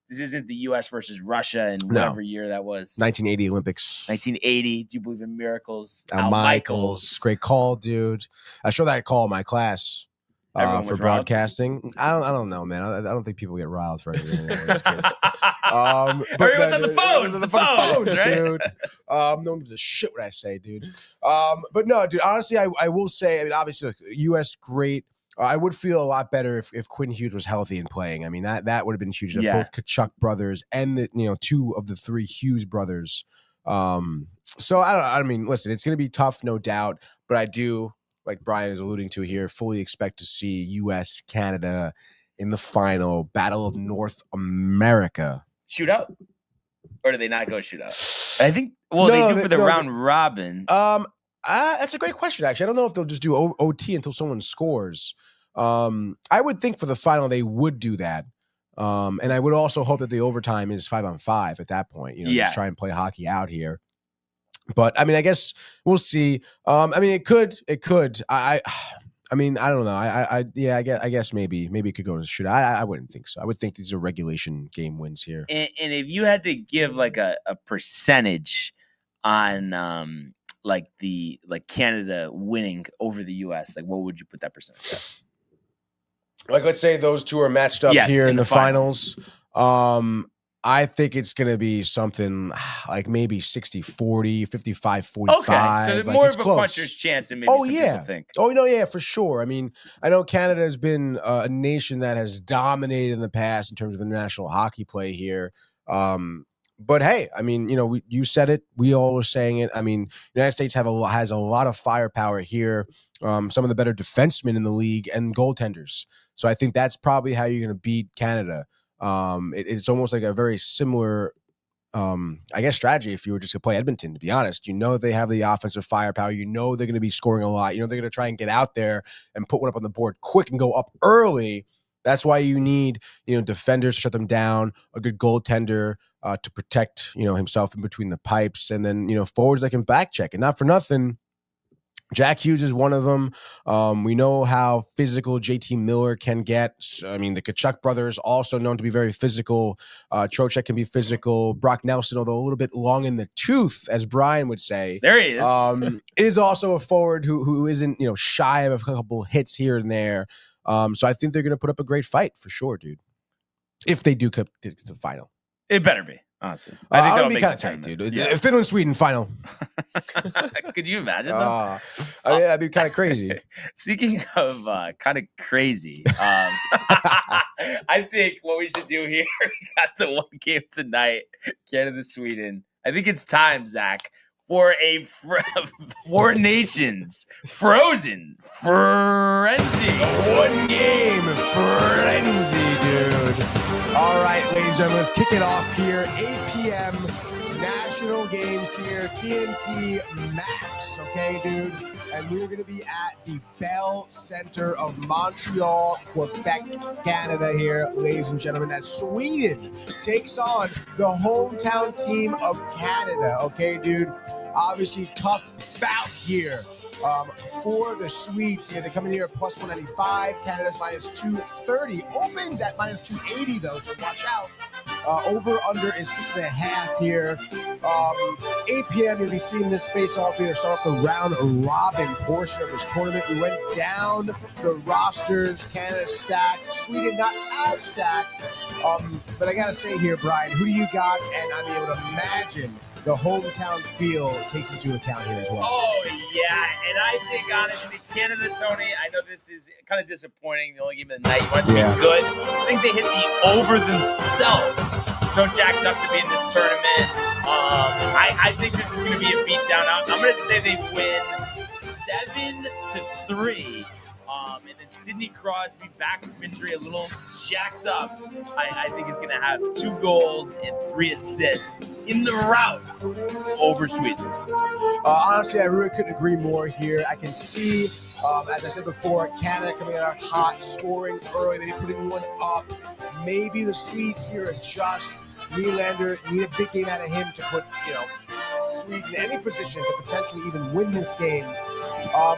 This isn't the U.S. versus Russia in whatever year that was. 1980 Olympics. 1980. Do you believe in miracles? Al Michaels. Great call, dude. I show that call in my class for broadcasting. I don't know, man. I don't think people get riled for anything. Everyone's on the phones. The phones, right? Dude. No one gives a shit what I say, dude. But no, dude. Honestly, I will say. I mean, obviously, like, U.S. great. I would feel a lot better if Quinn Hughes was healthy and playing. I mean, that would have been huge. Both Tkachuk brothers and the 2 of the 3 Hughes brothers. So I mean, listen, it's going to be tough, no doubt. But I do, like Brian is alluding to here, fully expect to see U.S. Canada in the final Battle of North America. Shootout, or do they not go shootout? I think. Well, they do for the round robin. That's a great question, actually. I don't know if they'll just do OT until someone scores. I would think for the final they would do that. And I would also hope that the overtime is 5-on-5 at that point. Just try and play hockey out here. But I mean, I guess we'll see. I mean, it could. I mean, I don't know. I guess maybe it could go to shoot. I wouldn't think so. I would think these are regulation game wins here. And if you had to give like a percentage on Canada winning over the U.S., like what would you put that percentage at? Like, let's say those two are matched up here in the finals. I think it's going to be something like maybe 60-40, 55-45. Okay, so like more it's of a close. puncher's chance than maybe some people think. Oh, no, yeah, for sure. I mean, I know Canada has been a nation that has dominated in the past in terms of international hockey play here. But hey, I mean, you said it. We all were saying it. I mean, the United States has a lot of firepower here. Some of the better defensemen in the league and goaltenders. So I think that's probably how you're going to beat Canada. It's almost like a very similar, I guess, strategy if you were just to play Edmonton, to be honest. They have the offensive firepower. They're going to be scoring a lot. They're going to try and get out there and put one up on the board quick and go up early. That's why you need, defenders to shut them down, a good goaltender to protect, himself in between the pipes, and then, forwards that can back check. And not for nothing, Jack Hughes is one of them. We know how physical JT Miller can get. I mean, the Tkachuk brothers, also known to be very physical. Trocheck can be physical. Brock Nelson, although a little bit long in the tooth, as Brian would say. There he is. Is also a forward who isn't, shy of a couple hits here and there. So I think they're going to put up a great fight for sure, dude. If they do come to the final. It better be. Honestly, I think that'll be kind of tight, dude. Yeah. Finland, Sweden final. Could you imagine? I mean, that'd be kind of crazy. Speaking of kind of crazy, I think what we should do here, we got the one game tonight, Canada, Sweden. I think it's time, Zach, for a Four Nations Frozen Frenzy. One game frenzy, dude. All right, ladies and gentlemen, let's kick it off here. 8 p.m. national games here, TNT Max, okay, dude? And we're going to be at the Bell Center of Montreal, Quebec, Canada here, ladies and gentlemen, as Sweden takes on the hometown team of Canada, okay, dude? Obviously, tough bout here. For the Swedes here, they come in here at plus 195. Canada's minus 230. Opened at minus 280 though, so watch out. Over under is 6.5 here. 8 p.m. you'll be seeing this face off here. Start off the round robin portion of this tournament. We went down the rosters. Canada stacked. Sweden not as stacked. But I gotta say here, Brian, who do you got? And I'm able to imagine the hometown feel takes into account here as well. Oh, yeah. And I think, honestly, Canada, Tony, I know this is kind of disappointing. The only game of the night. You want it to be good. I think they hit the over themselves. So jacked up to be in this tournament. I think this is going to be a beatdown. I'm going to say they win 7-3. And then Sidney Crosby, back from injury, a little jacked up. I think he's going to have 2 goals and 3 assists in the rout over Sweden. Honestly, I really couldn't agree more here. I can see, as I said before, Canada coming out hot, scoring early, maybe putting one up. Maybe the Swedes here adjust. Nylander need a big game out of him to put, Swedes in any position to potentially even win this game.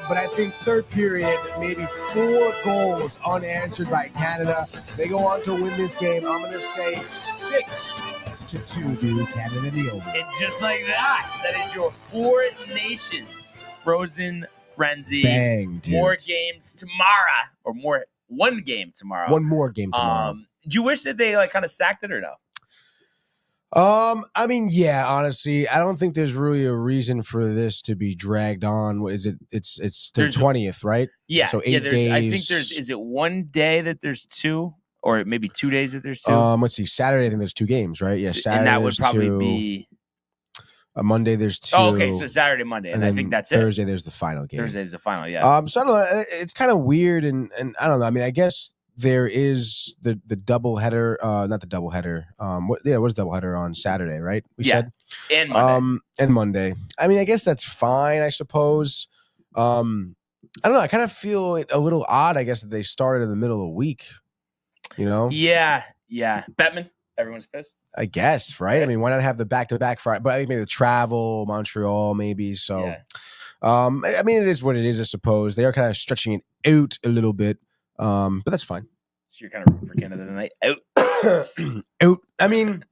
But I think third period, maybe 4 goals unanswered by Canada. They go on to win this game. I'm going to say 6-2, dude. Canada in the over. And just like that is your Four Nations Frozen Frenzy. Bang, dude. More games tomorrow, or one game tomorrow. One more game tomorrow. Do you wish that they kind of stacked it or no? I mean, yeah, honestly, I don't think there's really a reason for this to be dragged on. What is it? It's the 20th, right? Yeah. So 8 days. I think is it one day that there's 2, or maybe 2 days that there's 2? Let's see. Saturday, I think there's 2 games, right? Yeah, Saturday. And that would probably 2. be Monday, there's 2. Oh, okay, so Saturday, Monday, and I think that's Thursday, there's the final game. Thursday's the final, yeah. So I don't know. It's kind of weird, and I don't know. I mean, I guess there is the double header, not the double header. It was double header on Saturday, right? We said and Monday. And Monday. I mean, I guess that's fine. I suppose. I don't know. I kind of feel it a little odd. I guess that they started in the middle of the week. Yeah. Bettman, everyone's pissed. I guess, right? I mean, why not have the back-to-back Friday? But I think maybe the travel, Montreal, maybe. So, yeah. I mean, it is what it is. I suppose they are kind of stretching it out a little bit. But that's fine. So you're kind of rooting for Canada tonight. Out. I mean,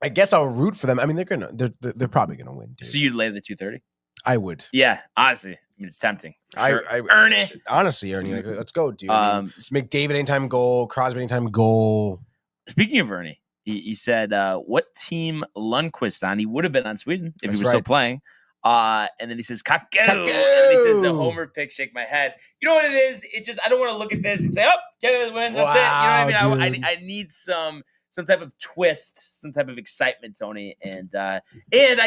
I guess I'll root for them. I mean, they're probably gonna win. Dude. So you'd lay the 230? I would. Yeah, honestly, I mean, it's tempting. Sure. I Ernie. Honestly, Ernie, let's go, dude. McDavid anytime goal, Crosby anytime goal. Speaking of Ernie, He said, what team Lundqvist on? He would have been on Sweden if he was still right. playing. And then he says, Kaku. And then he says, the homer pick, shake my head. You know what it is? It just, I don't want to look at this and say, oh, Canada win. That's it. You know what I mean? I need some type of twist, some type of excitement, Tony. And I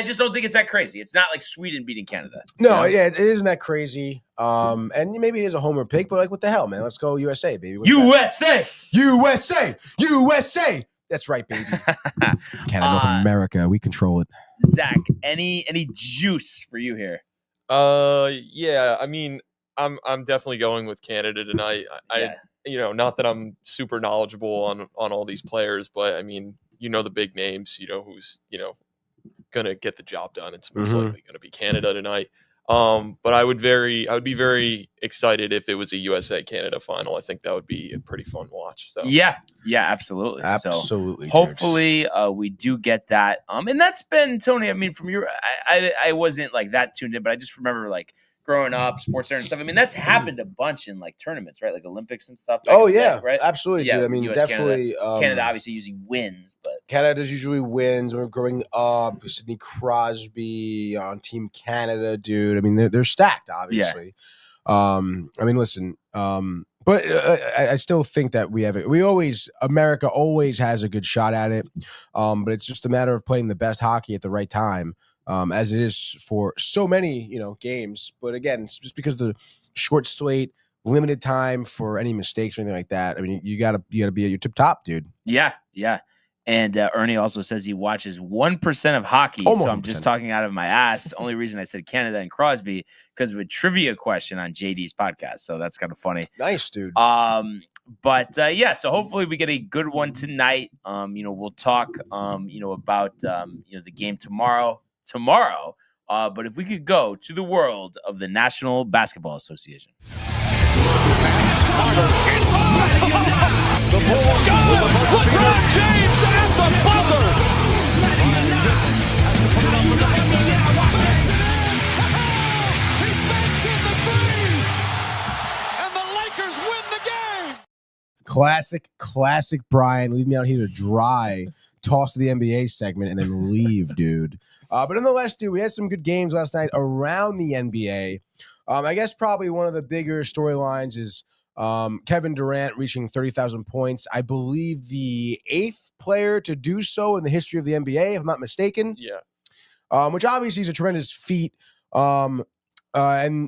just don't think it's that crazy. It's not like Sweden beating Canada. No, yeah, it isn't that crazy. And maybe it is a homer pick, but like, what the hell, man? Let's go USA, baby. USA! That's right, baby. Canada, North America, we control it. Zach, any juice for you here? Yeah. I mean, I'm definitely going with Canada tonight. Not that I'm super knowledgeable on all these players, but I mean, the big names, who's gonna get the job done. It's most likely gonna be Canada tonight. But I would be very excited if it was a USA Canada final. I think that would be a pretty fun watch. So yeah, absolutely. Absolutely. So hopefully we do get that. And that's been, Tony, I mean, from your I wasn't like that tuned in, but I just remember like growing up, Sports Center and stuff. I mean, that's happened a bunch in like tournaments, right? Like Olympics and stuff. Oh yeah, right? Absolutely, dude. I mean, US, definitely. Canada obviously usually wins, but Canada's usually wins. When we're growing up, Sidney Crosby on Team Canada, dude. I mean, they're stacked, obviously. I mean, listen. But I still think that America always has a good shot at it. But it's just a matter of playing the best hockey at the right time. As it is for so many, games. But again, it's just because the short slate, limited time for any mistakes or anything like that. I mean, you gotta be at your tip top, dude. Yeah. And Ernie also says he watches 1% of hockey. Almost so I'm just talking out of my ass. Only reason I said Canada and Crosby because of a trivia question on JD's podcast. So that's kind of funny. Nice, dude. So hopefully we get a good one tonight. We'll talk, about, the game tomorrow. But if we could go to the world of the National Basketball Association. The Bulls LeBron James at the buzzer. He banks in the three, and the Lakers win the game. Classic Brian. Leave me out here to dry. Toss to the NBA segment and then leave, dude. But nonetheless, dude, we had some good games last night around the NBA. I guess probably one of the bigger storylines is Kevin Durant reaching 30,000 points. I believe the 8th player to do so in the history of the NBA, if I'm not mistaken. Yeah. Which obviously is a tremendous feat. And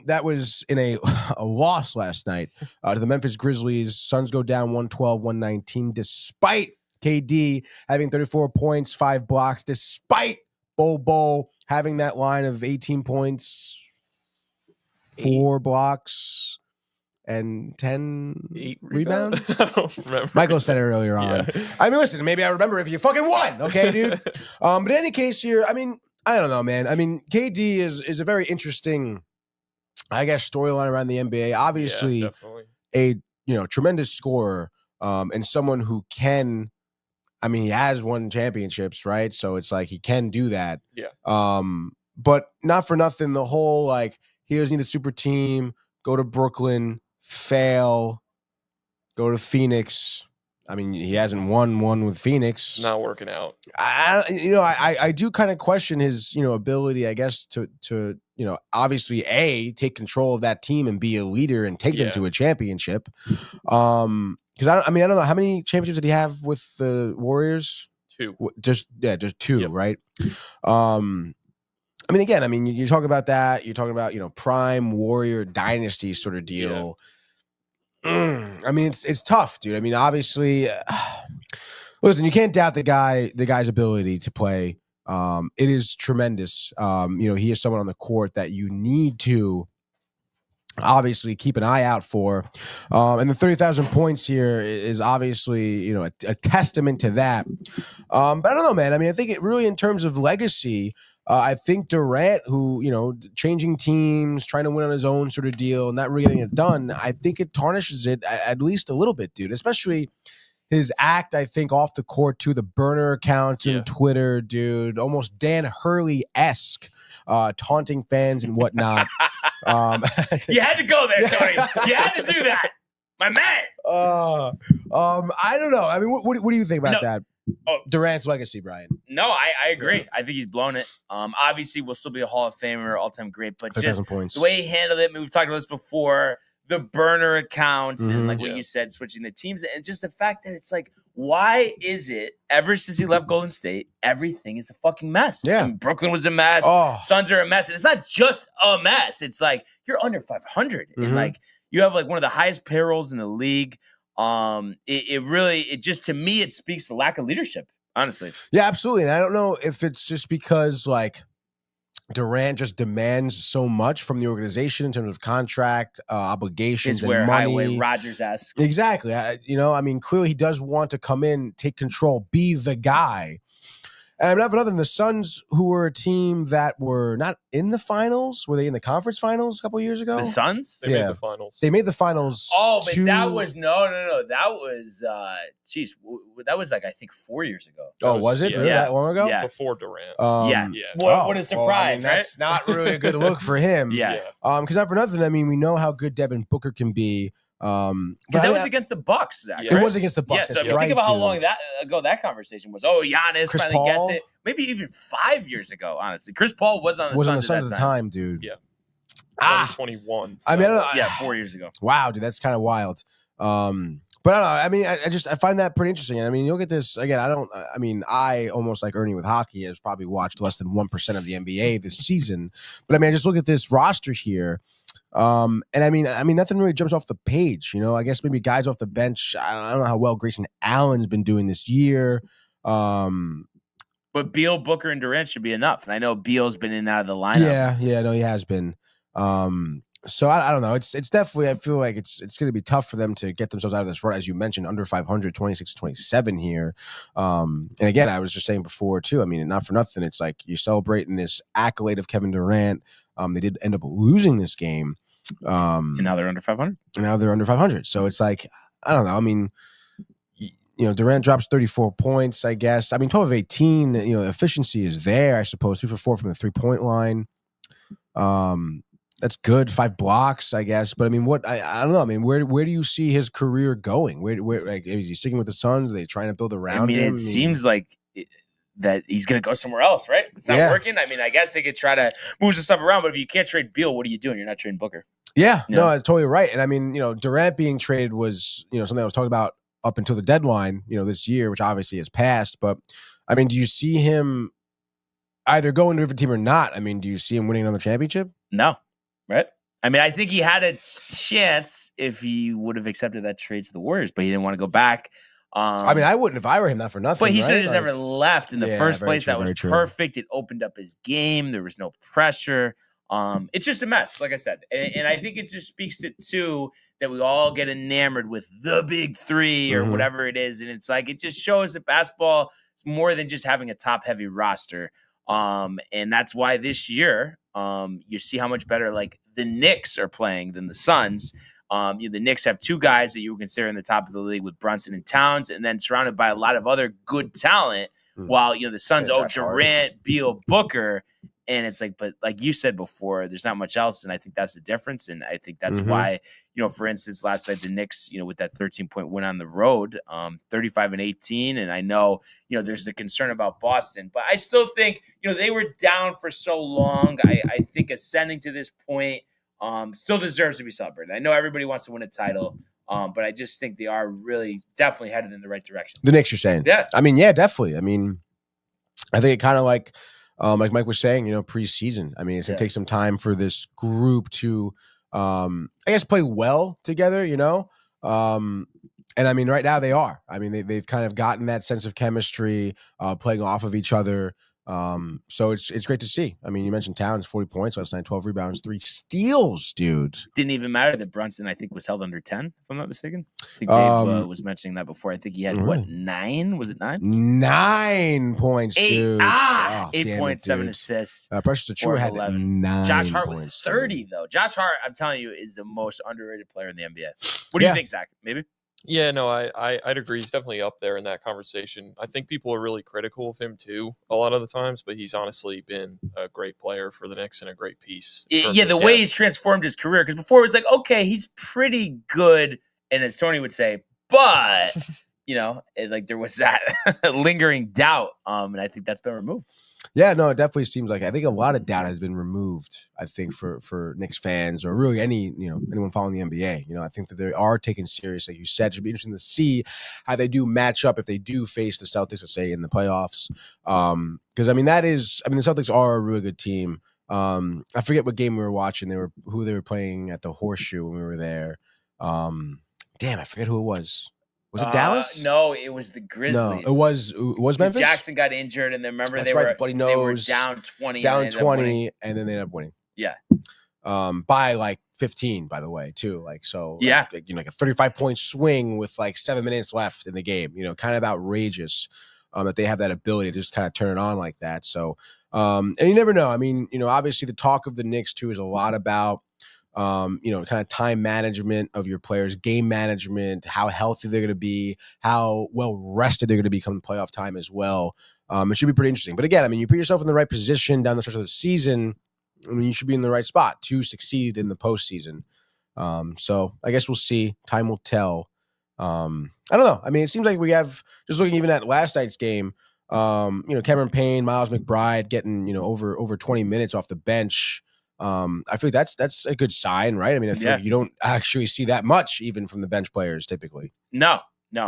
that was in a loss last night to the Memphis Grizzlies. Suns go down 112-119 despite KD having 34 points, 5 blocks, despite Bol having that line of 18 points, 4 blocks, and 10 rebounds. I don't remember. Michael said it earlier on. Yeah. I mean, listen, maybe I remember if you fucking won, okay, dude? But in any case here, I mean, I don't know, man. I mean, KD is a very interesting, I guess, storyline around the NBA. Obviously, a tremendous scorer and someone who can. I mean, he has won championships, right? So it's like he can do that. Yeah. But not for nothing, the whole like he doesn't need a super team, go to Brooklyn, fail, go to Phoenix. I mean, he hasn't won one with Phoenix. Not working out. I do kind of question his, ability, I guess, to obviously take control of that team and be a leader and take them to a championship. Because I don't know how many championships did he have with the Warriors? 2. Just 2, Yep. right? I mean, again, you talk about that. You're talking about prime Warrior dynasty sort of deal. I mean, it's tough, dude. I mean, obviously, listen, you can't doubt the guy's ability to play. It is tremendous. He is someone on the court that you need to obviously keep an eye out for. And the 30,000 points here is obviously, a testament to that. But I don't know, man. I mean, I think it really, in terms of legacy, I think Durant, who, changing teams, trying to win on his own sort of deal, not really getting it done, I think it tarnishes it at least a little bit, dude, especially his act, I think, off the court too, the burner accounts on Twitter, dude, almost Dan Hurley-esque, taunting fans and whatnot. You had to go there, Tony. You had to do that, my man. I don't know. I mean, what do you think about that? Durant's legacy, Brian. No, I agree. I think he's blown it. Obviously, will still be a Hall of Famer, all-time great, but just points. the way he handled it, we've talked about this before, the burner accounts and like what you said, switching the teams, and just the fact that it's like, why is it ever since he left Golden State, everything is a fucking mess? Yeah. I mean, Brooklyn was a mess. Suns are a mess. And it's not just a mess. It's like you're under 500 and like you have like one of the highest payrolls in the league. It just, to me, it speaks to lack of leadership, honestly. Yeah, absolutely. And I don't know if it's just because like Durant just demands so much from the organization in terms of contract, obligations, and money. Highway Rodgers-esque. Exactly. Clearly he does want to come in, take control, be the guy. And not for nothing, the Suns, who were a team that were not in the finals, were they in the conference finals a couple of years ago? The Suns? They made the finals. They made the finals. Oh, but that was no. That was that was like I think 4 years ago. Was it? Yeah. Really that long ago? Yeah. Before Durant. What a surprise, right? That's not really a good look for him. Yeah. Because not for nothing, we know how good Devin Booker can be. Because that was against the Bucks. Zach, It was against the Bucks. Yeah, so if you think about how long ago that conversation was. Oh, Giannis Chris finally Paul? gets it. Maybe even 5 years ago, honestly. Chris Paul was on the Suns at the time, dude. Yeah. 2021. I don't know. 4 years ago. Wow, dude, that's kind of wild. But I don't know. I find that pretty interesting. And you look at this again. I almost like Ernie with hockey has probably watched less than 1% of the NBA this season. But I just look at this roster here. And nothing really jumps off the page. I guess maybe guys off the bench. I don't know how well Grayson Allen's been doing this year. But Beal, Booker, and Durant should be enough. And I know Beal's been in and out of the lineup. Yeah, no, he has been. So I don't know. It's definitely, I feel like it's going to be tough for them to get themselves out of this rut, as you mentioned, under 500, 26-27 here. And again, I was just saying before too, not for nothing, it's like you're celebrating this accolade of Kevin Durant. They did end up losing this game. And now they're under 500. So it's like, I don't know. Durant drops 34 points, I guess. 12 of 18, efficiency is there, I suppose. 2 for 4 from the 3-point line. That's good. 5 blocks, I guess. But I don't know. Where do you see his career going? Where like, is he sticking with the Suns? Are they trying to build around him? It seems like that he's going to go somewhere else, right? It's not working. I guess they could try to move some stuff around, but if you can't trade Beal, what are you doing? You're not trading Booker. Yeah, no, that's totally right. And Durant being traded was, something I was talking about up until the deadline, this year, which obviously has passed. But do you see him either going to a different team or not? Do you see him winning another championship? No, right? I think he had a chance if he would have accepted that trade to the Warriors, but he didn't want to go back. I wouldn't if I were him, not for nothing. But he should have just Like, never left in the first place. True, that was perfect. It opened up his game. There was no pressure. It's just a mess, like I said. And I think it just speaks to, too, that we all get enamored with the big three or whatever it is. And it's like, it just shows that basketball is more than just having a top-heavy roster. And that's why this year, you see how much better, like, the Knicks are playing than the Suns. The Knicks have 2 guys that you would consider in the top of the league with Brunson and Towns, and then surrounded by a lot of other good talent, while, the Suns owe Durant, Beal, Booker. And it's like, but like you said before, there's not much else. And I think that's the difference. And I think that's why, for instance, last night, the Knicks, with that 13-point win on the road, 35-18. And I know, there's the concern about Boston, but I still think, they were down for so long. I think ascending to this point still deserves to be celebrated. I know everybody wants to win a title, but I just think they are really definitely headed in the right direction. The Knicks, you're saying? Yeah. Yeah, definitely. I think it kind of like Mike was saying, preseason. It's going to take some time for this group to, I guess, play well together, And right now they are. They've kind of gotten that sense of chemistry, playing off of each other. So it's great to see. You mentioned Towns, 40 points last night, 12 rebounds, 3 steals, dude. Didn't even matter that Brunson, I think, was held under 10, if I'm not mistaken. I think Dave was mentioning that before. I think he had, 9? Was it 9? 9 points, 8, dude. 8 points, 7 assists. Precious Achiuwa had 9 Josh Hart points, with 30, though. Josh Hart, I'm telling you, is the most underrated player in the NBA. What do you think, Zach? Maybe? Yeah, no, I'd agree. He's definitely up there in that conversation. I think people are really critical of him too a lot of the times, but he's honestly been a great player for the Knicks and a great piece. Yeah, the way he's transformed his career, because before it was like, okay, he's pretty good, and as Tony would say, but like there was that lingering doubt. And I think that's been removed. Yeah, no, it definitely seems like I think a lot of doubt has been removed. I think for Knicks fans or really anyone following the NBA. I think that they are taken serious, like you said. It should be interesting to see how they do match up if they do face the Celtics, let's say in the playoffs. Because the Celtics are a really good team. I forget what game we were watching. Who they were playing at the Horseshoe when we were there. I forget who it was. Was it Dallas? No, it was the Grizzlies. No, it was Memphis. Jackson got injured, and then remember That's they right, were Buddy they were Nose, down 20, and then they ended up winning. Yeah. By like 15, by the way, too. Like so. Yeah. Like a 35-point swing with like 7 minutes left in the game. Kind of outrageous that they have that ability to just kind of turn it on like that. So, and you never know. I mean, obviously the talk of the Knicks too is a lot about. Kind of time management of your players, game management, how healthy they're going to be, how well rested they're going to be come playoff time as well. It should be pretty interesting. But again, you put yourself in the right position down the stretch of the season. You should be in the right spot to succeed in the postseason. So I guess we'll see. Time will tell. I don't know. It seems like we have, just looking even at last night's game, Cameron Payne, Miles McBride getting, over 20 minutes off the bench. I feel like that's a good sign, right? I feel like you don't actually see that much even from the bench players typically. No.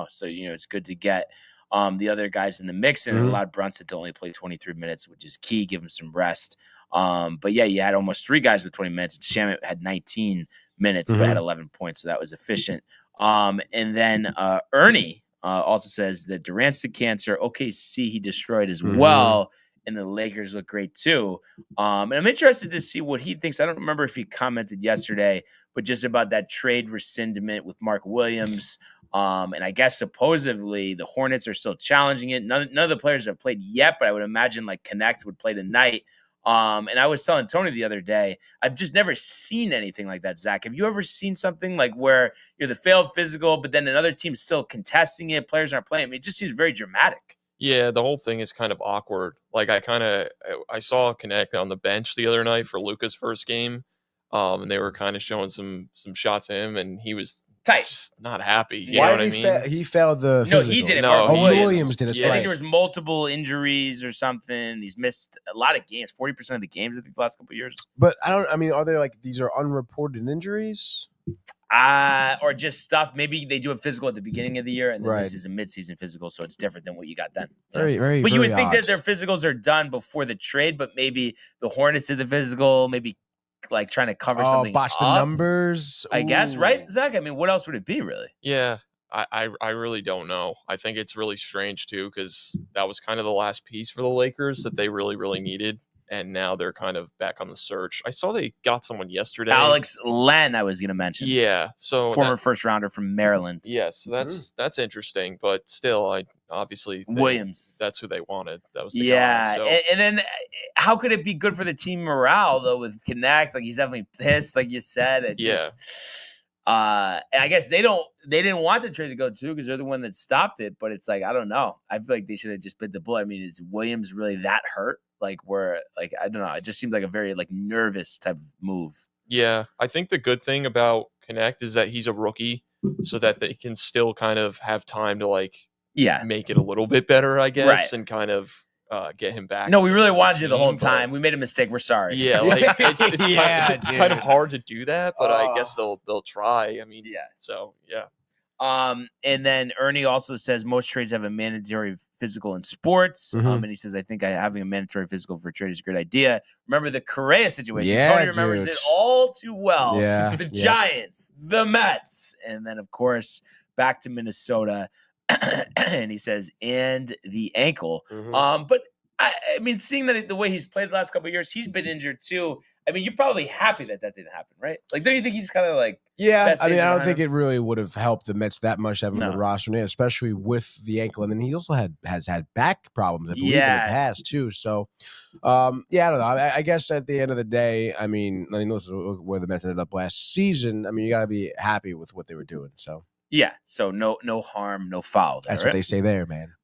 So, it's good to get the other guys in the mix, and it allowed Brunson to only play 23 minutes, which is key, give him some rest. But yeah, you had almost 3 guys with 20 minutes. Shamet had 19 minutes, but had 11 points, so that was efficient. And then Ernie also says that Durant's the cancer. OKC he destroyed as well. And the Lakers look great too. And I'm interested to see what he thinks. I don't remember if he commented yesterday, but just about that trade rescindment with Mark Williams. And I guess supposedly the Hornets are still challenging it. None of the players have played yet, but I would imagine like Connect would play tonight. And I was telling Tony the other day, I've just never seen anything like that, Zach. Have you ever seen something like where the failed physical, but then another team's still contesting it, players aren't playing? It just seems very dramatic. Yeah, the whole thing is kind of awkward. Like I saw Connect on the bench the other night for Luka's first game, and they were kind of showing some shots at him, and he was tight, just not happy. You Why know what did I mean? He failed the No, physical. he did it. No, Williams did it. I think there was multiple injuries or something. He's missed a lot of games, 40% of the games I think the last couple of years. But are there like these are unreported injuries? Or just stuff. Maybe they do a physical at the beginning of the year, and then Right. this is a midseason physical, so it's different than what you got then. Very, very. But you very would think odd. that their physicals are done before the trade, but maybe the Hornets did the physical, maybe like trying to cover something botch the up, numbers. I guess, right, Zach? What else would it be, really? Yeah, I really don't know. I think it's really strange too, because that was kind of the last piece for the Lakers that they really, really needed. And now they're kind of back on the search. I saw they got someone yesterday. Alex Len, I was going to mention. Yeah. So former first rounder from Maryland. Yeah. So that's interesting, but still, Williams. That's who they wanted. That was the guy. So. And then how could it be good for the team morale though with Connect? Like he's definitely pissed, like you said. It's just, and I guess they didn't want the trade to go too because they're the one that stopped it. But it's like I don't know. I feel like they should have just bit the bullet. Is Williams really that hurt? I don't know. It just seemed like a very nervous type of move. Yeah, I think the good thing about Connect is that he's a rookie, so that they can still kind of have time to make it a little bit better, I guess, and kind of get him back. No, we really wanted you the whole time. We made a mistake. We're sorry. Yeah, it's kind of hard to do that, but I guess they'll try. So yeah. And then Ernie also says most trades have a mandatory physical in sports. And he says, I think having a mandatory physical for a trade is a great idea. Remember the Correa situation. Yeah, Tony remembers it all too well. Yeah, the Giants, the Mets, and then of course back to Minnesota. And he says, and the ankle. But seeing that the way he's played the last couple of years, he's been injured too. You're probably happy that didn't happen, right? Don't you think he's kind of Yeah, I don't think it really would have helped the Mets that much to have him on the roster, especially with the ankle. And then he also has had back problems, I believe, in the past too. So, I don't know. I guess at the end of the day, this is where the Mets ended up last season. You got to be happy with what they were doing. So, yeah. So no harm, no foul. That's what they say there, man.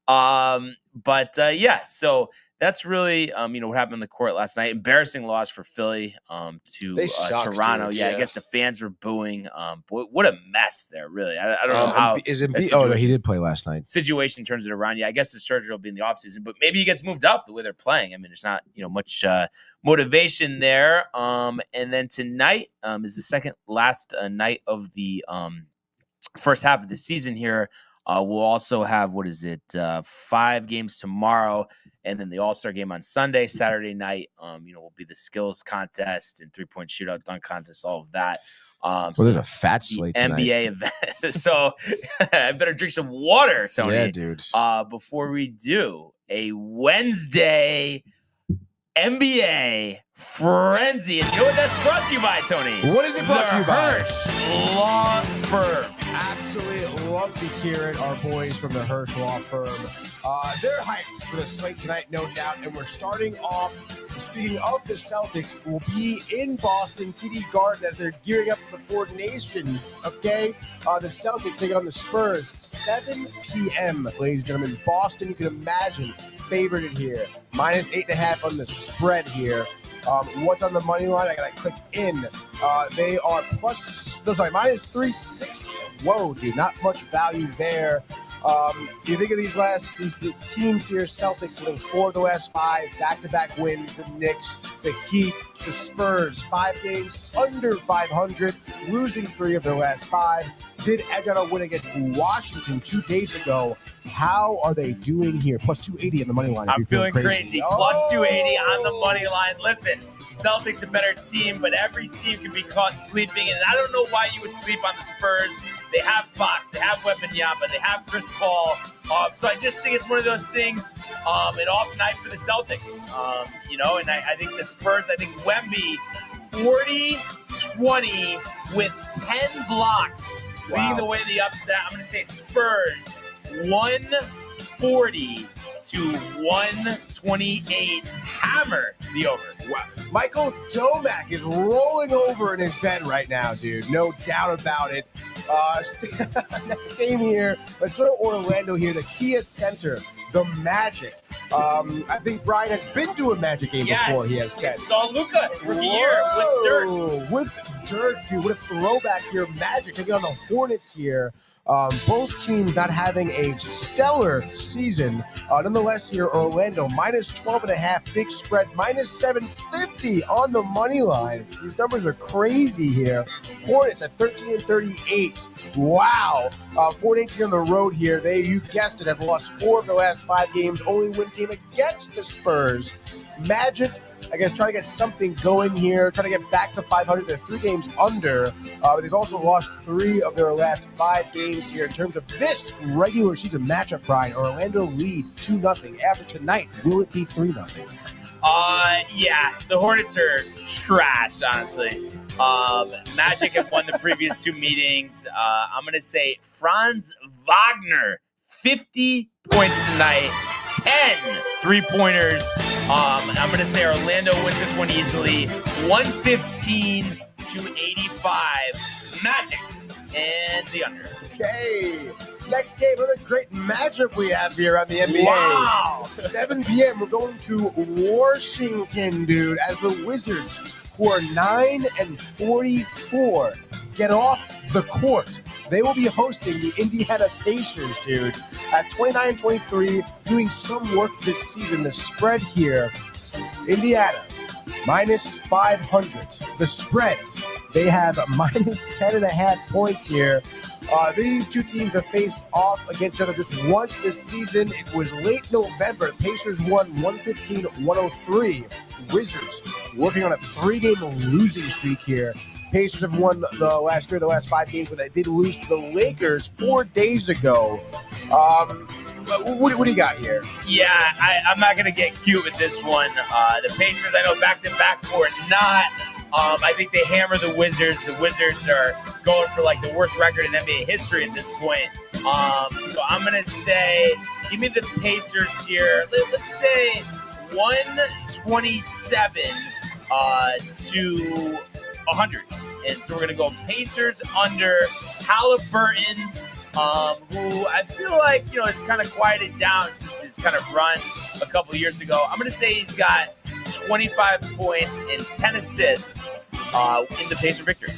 So that's really, what happened in the court last night. Embarrassing loss for Philly to They suck, Toronto. dude. Yeah, I Yeah. guess the fans were booing. Boy, what a mess there, really. I don't know how Is that Embiid? Oh, no, situation- he did play last night. situation turns it around. Yeah, I guess the surgery will be in the offseason, but maybe he gets moved up the way they're playing. I mean, there's not, much motivation there. And then tonight is the second last night of the first half of the season here. We'll also have, 5 games tomorrow, and then the All-Star game on Sunday. Saturday night, will be the skills contest and 3-point shootout, dunk contest, all of that. Well, So there's a fat the slate tonight. NBA event. So I better drink some water, Tony. Yeah, dude. Before we do a Wednesday NBA frenzy. And you know what that's brought to you by, Tony? What is it brought to you by? Hirsch Law Firm. Absolutely love to hear it. Our boys from the Hirsch Law Firm. They're hyped for the slate tonight, no doubt. And we're starting off, speaking of the Celtics, will be in Boston, TD Garden, as they're gearing up for the Four Nations, okay? The Celtics taking on the Spurs, 7 p.m., ladies and gentlemen. Boston, you can imagine, favored here. Minus 8.5 on the spread here. What's on the money line? I gotta click in. They are minus 360. Whoa, dude, not much value there. You think of these teams here, Celtics winning 4 of the last 5, back-to-back wins, the Knicks, the Heat, the Spurs, 5 games under 500, losing 3 of their last 5. Did edge out a win against Washington 2 days ago. How are they doing here? Plus 280 on the money line. I'm feeling crazy. Plus 280 on the money line. Listen, Celtics a better team, but every team can be caught sleeping, and I don't know why you would sleep on the Spurs. They have Fox, they have Wembanyama, they have Chris Paul. So I just think it's one of those things, an off night for the Celtics. And I think the Spurs, I think Wemby, 40-20 with 10 blocks, leading the way to the upset. I'm going to say Spurs 140 to 128. Hammer the over. Wow. Michael Domack is rolling over in his bed right now, dude. No doubt about it. Next game here. Let's go to Orlando here. The Kia Center. The Magic. I think Brian has been to a Magic game before, he has said. Saw Luka rookie year with Dirk. With Dirk, dude. What a throwback here. Magic taking on the Hornets here. Both teams not having a stellar season. Nonetheless, here, Orlando, minus 12.5, big spread, minus 750 on the money line. These numbers are crazy here. Hornets at 13-38. Wow. 4-18 on the road here. They, you guessed it, have lost 4 of the last 5 games. Only win came against the Spurs. Magic, I guess, trying to get something going here, trying to get back to 500. They're 3 games under. But they've also lost 3 of their last 5 games here. In terms of this regular season matchup, Brian, Orlando leads 2-0. After tonight, will it be 3-0? Yeah, the Hornets are trash, honestly. Magic have won the previous 2 meetings. I'm going to say Franz Wagner, 50 points tonight, 10 3-pointers. I'm going to say Orlando wins this one easily, 115 to 85. Magic and the under. Okay. Next game, another great matchup we have here on the NBA. Wow. 7 p.m. We're going to Washington, dude, as the Wizards, who are 9-44, get off the court. They will be hosting the Indiana Pacers, dude, at 29-23, doing some work this season. The spread here, Indiana, minus 500. The spread, they have minus 10.5 points here. These 2 teams have faced off against each other just once this season. It was late November. Pacers won 115-103. Wizards working on a 3-game losing streak here. Pacers have won the last 3 of the last 5 games, but they did lose to the Lakers 4 days ago. What do you got here? Yeah, I'm not going to get cute with this one. The Pacers, I know back-to-back or not. I think they hammer the Wizards. The Wizards are going for like the worst record in NBA history at this point. So I'm going to say, give me the Pacers here. Let's say 127 to 100. And so we're going to go Pacers under. Halliburton, who I feel like, it's kind of quieted down since his kind of run a couple years ago. I'm going to say he's got 25 points and 10 assists in the Pacer victory.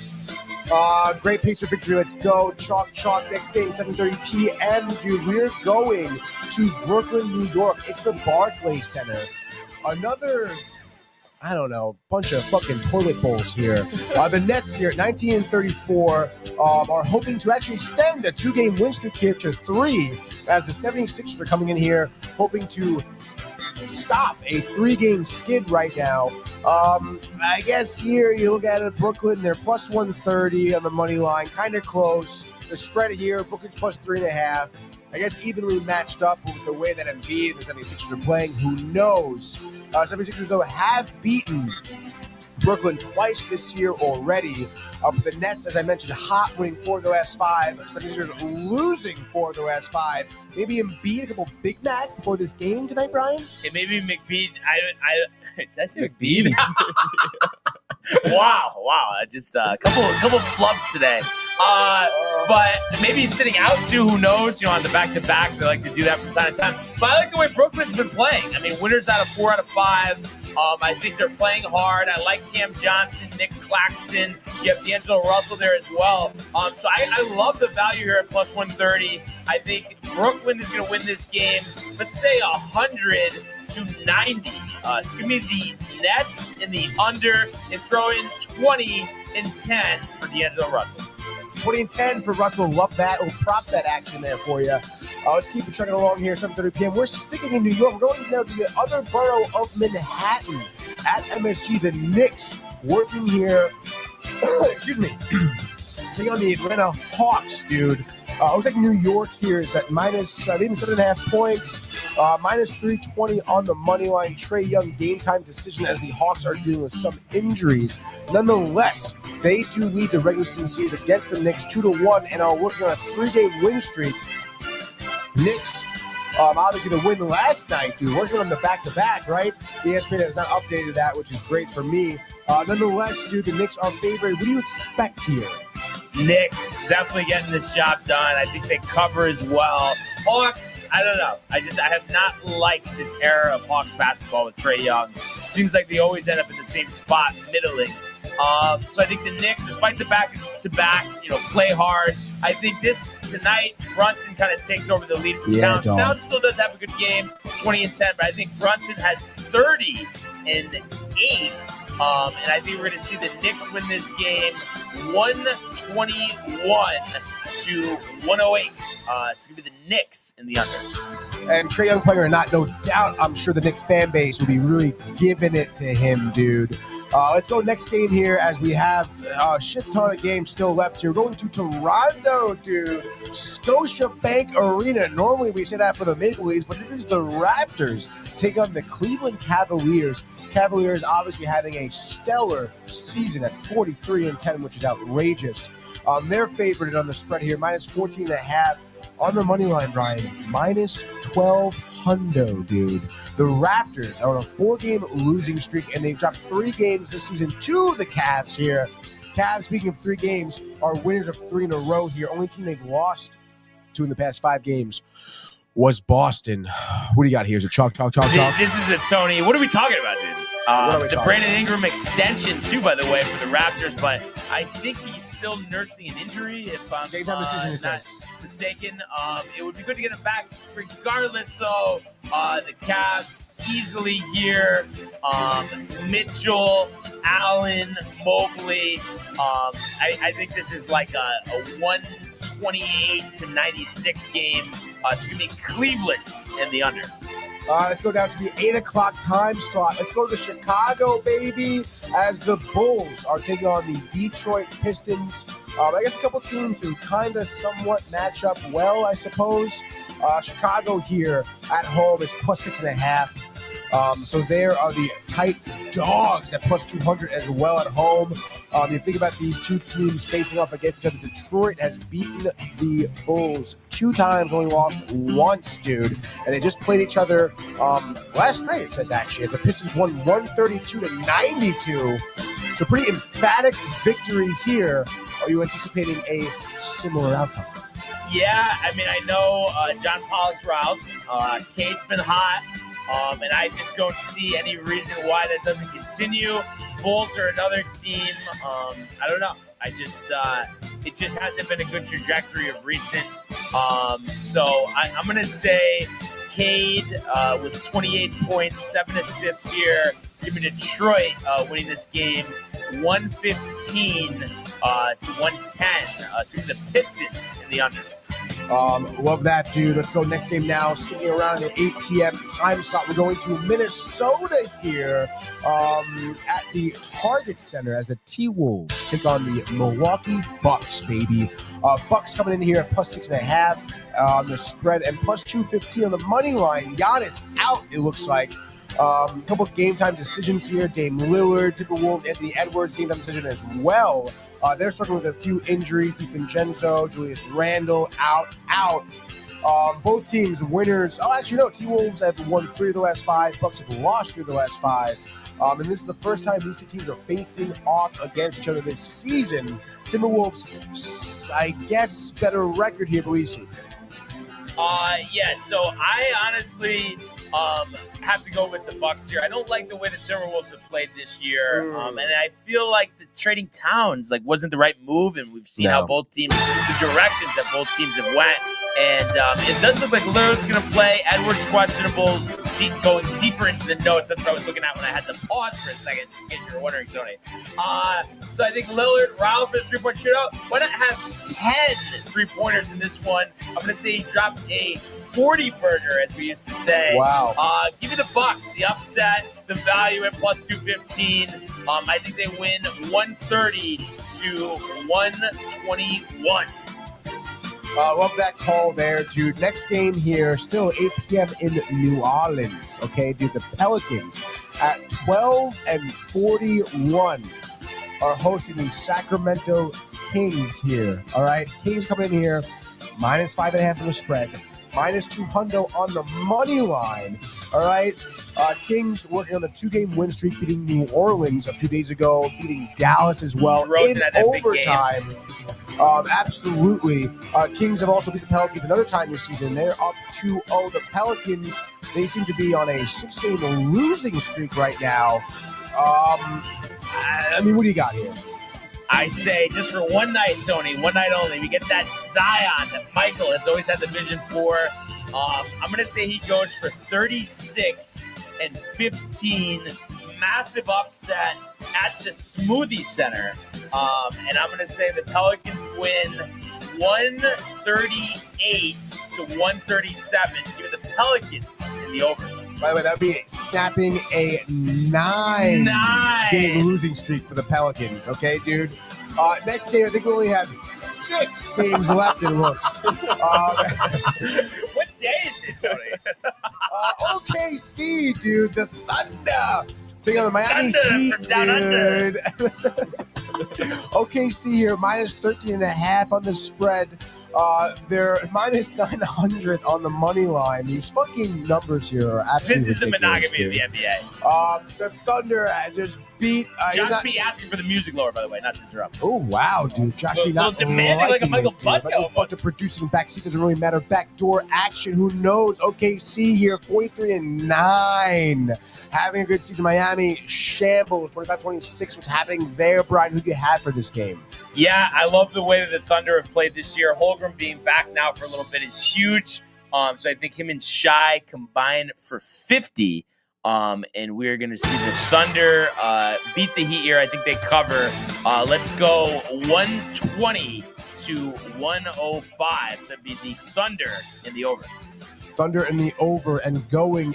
Great Pacer victory. Let's go. Chalk. Next game, 7:30 p.m. Dude, we're going to Brooklyn, New York. It's the Barclays Center. Another, I don't know, bunch of fucking toilet bowls here. The Nets here at 19-34 are hoping to actually extend a 2-game win streak here to 3, as the 76ers are coming in here hoping to stop a 3-game skid right now. I guess here you look at it, Brooklyn, they're plus 130 on the money line, kind of close. The spread here, Brooklyn's plus 3.5. I guess evenly matched up with the way that Embiid and the 76ers are playing. Who knows? 76ers, though, have beaten Brooklyn twice this year already. The Nets, as I mentioned, hot, winning 4 of the last 5. 76ers losing 4 of the last 5. Maybe Embiid, a couple Big Macs before this game tonight, Brian? It may be McBead. Did I say McBead? Wow. Just a couple flubs today. But maybe he's sitting out too. Who knows? On the back-to-back, they like to do that from time to time. But I like the way Brooklyn's been playing. I mean, winners out of 4 out of 5. I think they're playing hard. I like Cam Johnson, Nick Claxton. You have D'Angelo Russell there as well. So I love the value here at plus 130. I think Brooklyn is going to win this game. Let's say 100-90. It's going to be the Nets in the under and throw in 20 and 10 for D'Angelo Russell. 20 and 10 for Russell. Love that. We'll prop that action there for you. Let's keep it chugging along here, 7:30 p.m. We're sticking in New York. We're going now to the other borough of Manhattan at MSG. The Knicks working here. Excuse me. Taking on the Atlanta Hawks, dude. Looks like New York here is at minus, even 7.5 points, minus 320 on the money line. Trae Young game time decision as the Hawks are dealing with some injuries. Nonetheless, they do lead the regular season series against the Knicks 2-1 and are working on a 3-game win streak. Knicks, obviously the win last night, dude, working on the back-to-back, right? ESPN has not updated that, which is great for me. Nonetheless, dude, the Knicks are favored. What do you expect here? Knicks definitely getting this job done. I think they cover as well. Hawks, I don't know. I have not liked this era of Hawks basketball with Trae Young. Seems like they always end up in the same spot, middling. So I think the Knicks, despite the back-to-back, play hard. I think this tonight, Brunson kind of takes over the lead from Towns. Towns still does have a good game, 20 and 10, but I think Brunson has 30 and 8. And I think we're going to see the Knicks win this game 121 to 108. It's going to be the Knicks in the under. And Trae Young playing or not, no doubt, I'm sure the Knicks fan base will be really giving it to him, dude. Let's go next game here as we have a shit ton of games still left here. We're going to Toronto, dude. Scotiabank Arena. Normally we say that for the Maple Leafs, but it is the Raptors taking on the Cleveland Cavaliers. Cavaliers obviously having a stellar season at 43 and 10, which is outrageous. They're favored on the spread here, minus 14.5. On the money line, Brian, minus 12 hundo, dude. The Raptors are on a 4-game losing streak, and they've dropped 3 games this season to the Cavs here. Cavs, speaking of 3 games, are winners of 3 in a row here. Only team they've lost to in the past 5 games was Boston. What do you got here? Is it chalk? This is a Tony. What are we talking about, dude? The Brandon Ingram extension, too, by the way, for the Raptors, but I think he's still nursing an injury, if I'm not mistaken. It would be good to get him back. Regardless, though, the Cavs easily here. Mitchell, Allen, Mobley. I think this is like a 128 to 96 game. It's going to be Cleveland in the under. Let's go down to the 8 o'clock time slot. Let's go to Chicago, baby, as the Bulls are taking on the Detroit Pistons. I guess a couple teams who kind of somewhat match up well, I suppose. Chicago here at home is plus 6.5. So there are the tight dogs at plus 200 as well at home. You think about these two teams facing off against each other. Detroit has beaten the Bulls 2 times, only lost once, dude. And they just played each other last night, it says, actually, as the Pistons won 132 to 92. It's a pretty emphatic victory here. Are you anticipating a similar outcome? Yeah, I mean, I know John Pollock's routes. Kate's been hot. And I just don't see any reason why that doesn't continue. Bulls are another team. I don't know. It just hasn't been a good trajectory of recent. So I'm going to say Cade with 28 points, 7 assists here. Give me Detroit winning this game 115 to 110. So the Pistons in the under. Love that, dude. Let's go next game now. Sticking around in the 8 p.m. time slot. We're going to Minnesota here at the Target Center as the T-Wolves take on the Milwaukee Bucks, baby. Bucks coming in here at +6.5 on the spread and +215 on the money line. Giannis out, it looks like. A couple game time decisions here. Dame Lillard, Timberwolves, Anthony Edwards, game time decision as well. They're struggling with a few injuries. DiVincenzo, Julius Randle, out. Both teams winners. Oh, actually, no. T-Wolves have won 3 of the last 5. Bucks have lost 3 of the last 5. And this is the first time these two teams are facing off against each other this season. Timberwolves, I guess, better record here, but what do you see? Yeah, so I honestly have to go with the Bucks here. I don't like the way the Timberwolves have played this year, and I feel like the trading Towns wasn't the right move, and we've seen how both teams, the directions that both teams have went, and it does look like Lillard's going to play. Edwards questionable. Going deeper into the notes, that's what I was looking at when I had to pause for a second, just in case you were wondering, Tony. So I think Lillard, Round for the three-point shootout. Why not have 10 3-pointers in this one? I'm going to say he drops a 40-burger, as we used to say. Wow. Give me the Bucks, the upset, the value at +215. I think they win 130 to 121. Love that call there, dude. Next game here, still 8 p.m. in New Orleans. Okay, dude, the Pelicans at 12-41 are hosting the Sacramento Kings here. All right, Kings coming in here, -5.5 on the spread, -200 on the money line. All right, Kings working on the 2-game win streak, beating New Orleans a few days ago, beating Dallas as well in overtime. Absolutely. Kings have also beat the Pelicans another time this season. They're up 2-0. The Pelicans, they seem to be on a 6-game losing streak right now. I mean, what do you got here? I say just for one night, Tony, one night only, we get that Zion that Michael has always had the vision for. I'm going to say he goes for 36 and 15. Massive upset at the Smoothie Center. And I'm going to say the Pelicans win 138 to 137. Give it the Pelicans in the over. By the way, that would be snapping a 9-game losing streak for the Pelicans. Okay, dude? Next game, I think we only have 6 games left, it looks. What day is it, Tony? OKC, dude. The Thunder. Taking on the Miami Heat, dude. OKC here, -13.5 on the spread. They're -900 on the money line. These fucking numbers here are absolutely This is ridiculous, the monogamy of the NBA. The Thunder just beat. Josh B asking for the music lower, by the way, not to interrupt. Oh wow, dude! Josh B not demanding like a Michael Butler. Michael Butler producing backseat doesn't really matter. Backdoor action. Who knows? OKC here, 43-9, having a good season. Miami shambles, 25-26. What's happening there, Brian? Who do you have for this game? Yeah, I love the way that the Thunder have played this year. Holmgren being back now for a little bit is huge. So I think him and Shai combine for 50. And we're going to see the Thunder beat the Heat here. I think they cover. Let's go 120 to 105. So it'd be the Thunder in the over. Thunder in the over and going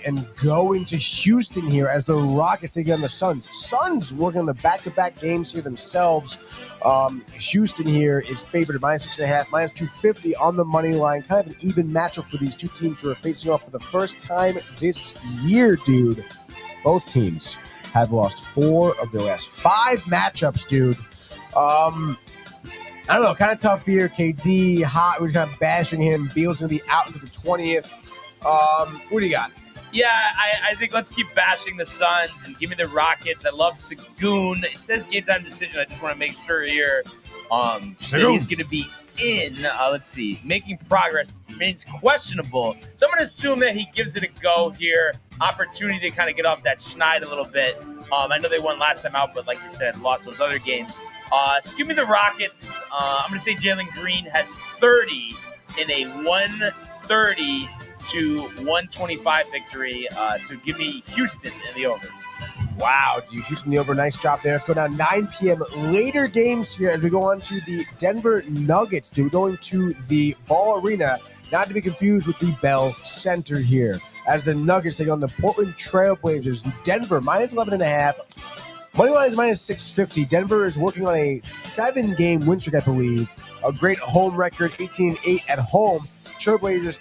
to Houston here as the Rockets take on the Suns. Suns working on the back-to-back games here themselves. Houston here is favored at -6.5, -250 on the money line. Kind of an even matchup for these two teams who are facing off for the first time this year, dude. Both teams have lost 4 of their last 5 matchups, dude. I don't know, kind of tough here. KD, hot. We're kind of bashing him. Beal's going to be out into the 20th. What do you got? Yeah, I think let's keep bashing the Suns and give me the Rockets. I love Sagoon. It says game time decision. I just want to make sure here that he's going to be in. Let's see, making progress. remains questionable. So I'm going to assume that he gives it a go here. Opportunity to kind of get off that schneid a little bit. I know they won last time out, but like you said, lost those other games. So give me the Rockets. I'm going to say Jalen Green has 30 in a 130 to 125 victory. So give me Houston in the over. Wow, dude. Houston, the over. Nice job there. Let's go down 9 p.m. Later games here as we go on to the Denver Nuggets, dude. Going to the Ball Arena, not to be confused with the Bell Center here. As the Nuggets take on the Portland Trail Blazers. Denver, minus 11.5. Moneyline is minus 650. Denver is working on a 7-game win streak, I believe. A great home record, 18-8 at home. Trailblazers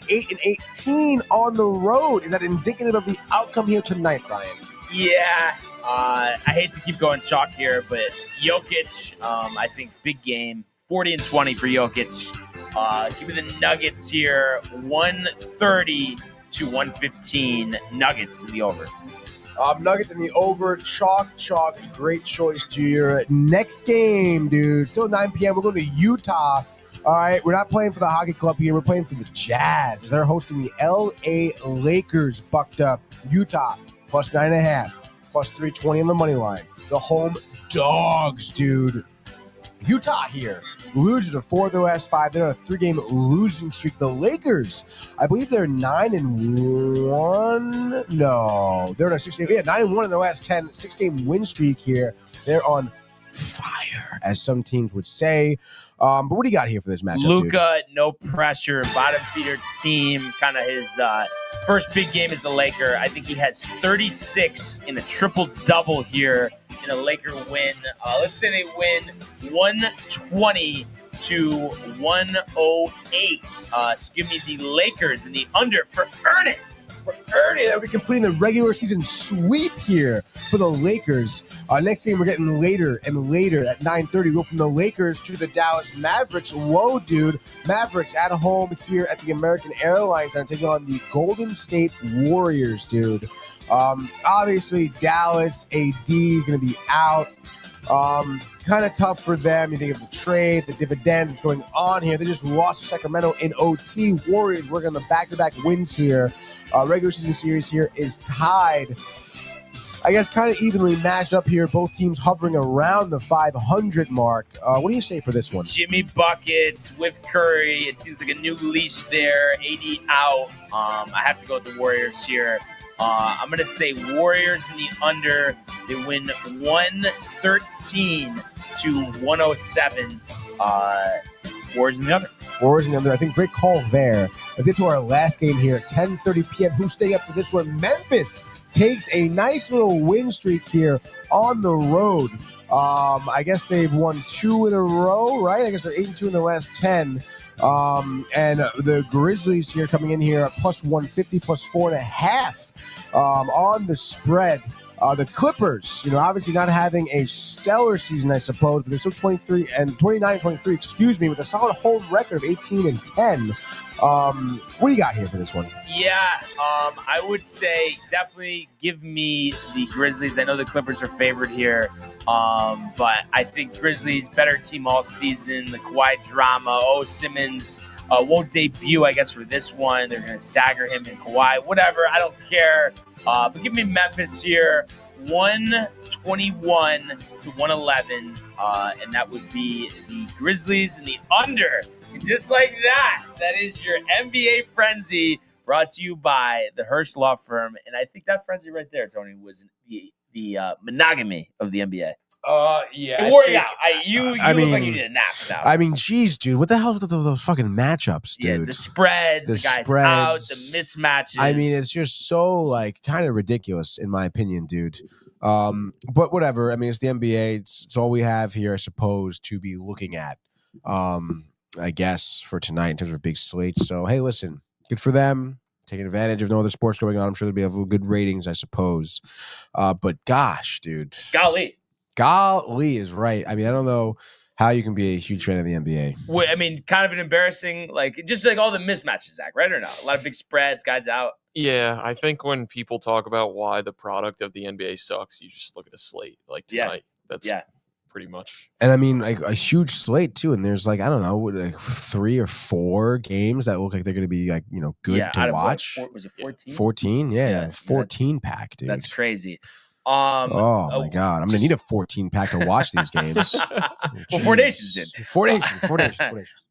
8-18 on the road. Is that indicative of the outcome here tonight, Brian? Yeah, I hate to keep going chalk here, but Jokic, I think big game, 40-20 for Jokic. Give me the Nuggets here, 130 to 115. Nuggets in the over. Nuggets in the over, chalk. Great choice to your next game, dude. Still 9 p.m. We're going to Utah. All right, we're not playing for the hockey club here. We're playing for the Jazz. They're hosting the L.A. Lakers, bucked up. Utah, plus 9.5, plus 320 on the money line. The home dogs, dude. Utah here. Losers of 4 of their last 5. They're on a 3-game losing streak. The Lakers, I believe they're 9-1. No, they're on a 6-game. Yeah, 9-1 in their last 10. 6-game win streak here. They're on fire, as some teams would say. But what do you got here for this matchup, Luka, no pressure, bottom feeder team. Kind of his first big game as a Laker. I think he has 36 in a triple-double here in a Laker win. Let's say they win 120 to 108. So give me the Lakers and the under for Ernest. They'll be completing the regular season sweep here for the Lakers. Next game, we're getting later and later at 9:30. We go from the Lakers to the Dallas Mavericks. Whoa, dude. Mavericks at home here at the American Airlines Center taking on the Golden State Warriors, dude. Obviously, Dallas AD is going to be out. Kind of tough for them. You think of the trade, the dividends, what's going on here. They just lost to Sacramento in OT. Warriors working on the back-to-back wins here. Regular season series here is tied, I guess, kind of evenly matched up here. Both teams hovering around the 500 mark. What do you say for this one? Jimmy buckets with Curry. It seems like a new leash there. AD out. I have to go with the Warriors here. I'm going to say Warriors in the under. They win 113 to 107. Warriors in the under. Warriors in the under. I think great call there. Let's get to our last game here at 10:30 p.m. Who's staying up for this one? Memphis takes a nice little win streak here on the road. I guess they've won 2 in a row, right? I guess they're 8-2 in the last 10. And the Grizzlies here coming in here at plus 150, plus 4.5 on the spread. The Clippers, obviously not having a stellar season, I suppose, but they're still 29-23, excuse me, with a solid home record of 18-10. What do you got here for this one? Yeah, I would say definitely give me the Grizzlies. I know the Clippers are favored here, but I think Grizzlies better team all season. The Kawhi drama, Simmons won't debut, I guess, for this one. They're going to stagger him and Kawhi, whatever. I don't care. But give me Memphis here, 121 to 111, and that would be the Grizzlies in the under. And just like that, that is your NBA Frenzy, brought to you by the Hirsch Law Firm. And I think that frenzy right there, Tony, was the monogamy of the NBA. Yeah. It wore you out. You look like you need a nap now. I mean, geez, dude, what the hell with those fucking matchups, dude? Yeah, the spreads, the guys out, the mismatches. I mean, it's just so kind of ridiculous in my opinion, dude. But whatever. I mean, it's the NBA. It's all we have here, I suppose, to be looking at. I guess for tonight in terms of a big slate. So hey, listen, good for them. Taking advantage of no other sports going on. I'm sure there'll be good ratings, I suppose. But gosh, dude. Golly is right. I mean, I don't know how you can be a huge fan of the NBA. Well, I mean, kind of an embarrassing, just all the mismatches, Zach, right or not? A lot of big spreads, guys out. Yeah, I think when people talk about why the product of the NBA sucks, you just look at a slate like tonight. That's pretty much. And I mean, like a huge slate too. And there's like, I don't know, like 3 or 4 games that look like they're going to be like, good to watch. Was it 14? 14? Yeah. 14 pack, dude. That's crazy. Oh my God. I'm going to need a 14 pack to watch these games. Well, 4 Nations did. 4 Nations.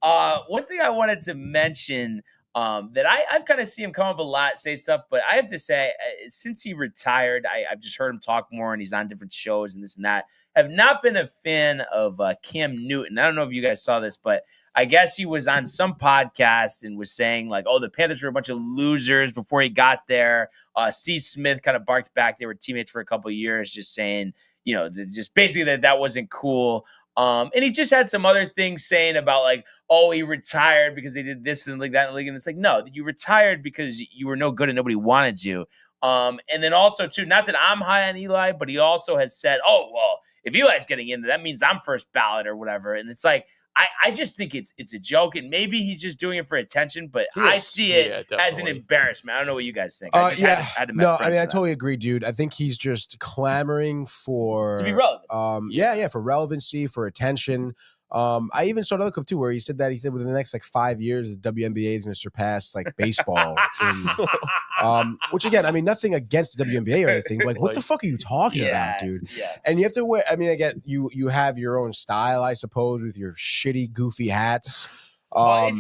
One thing I wanted to mention that I've kind of seen him come up a lot, say stuff, but I have to say, since he retired, I've just heard him talk more, and he's on different shows and this and that. Have not been a fan of Cam Newton. I don't know if you guys saw this, but I guess he was on some podcast and was saying like, oh, the Panthers were a bunch of losers before he got there. C. Smith kind of barked back. They were teammates for a couple of years, just saying, just basically that wasn't cool. And he just had some other things saying about like, oh, he retired because they did this and like that. And it's like, no, you retired because you were no good and nobody wanted you. And then also too, not that I'm high on Eli, but he also has said, oh, well, if Eli's getting into that means I'm first ballot or whatever. And it's like, I just think it's a joke, and maybe he's just doing it for attention, but I see it as an embarrassment. I don't know what you guys think. I just had to no, I mean, I totally agree, dude. I think he's just clamoring for to be relevant. For relevancy, for attention. I even saw another clip too where he said within the next like 5 years, the WNBA is going to surpass like baseball. Which again, I mean, nothing against the WNBA or anything. But like, what the fuck are you talking about, dude? Yeah. And you have to wear. I mean, again, you have your own style, I suppose, with your shitty, goofy hats. To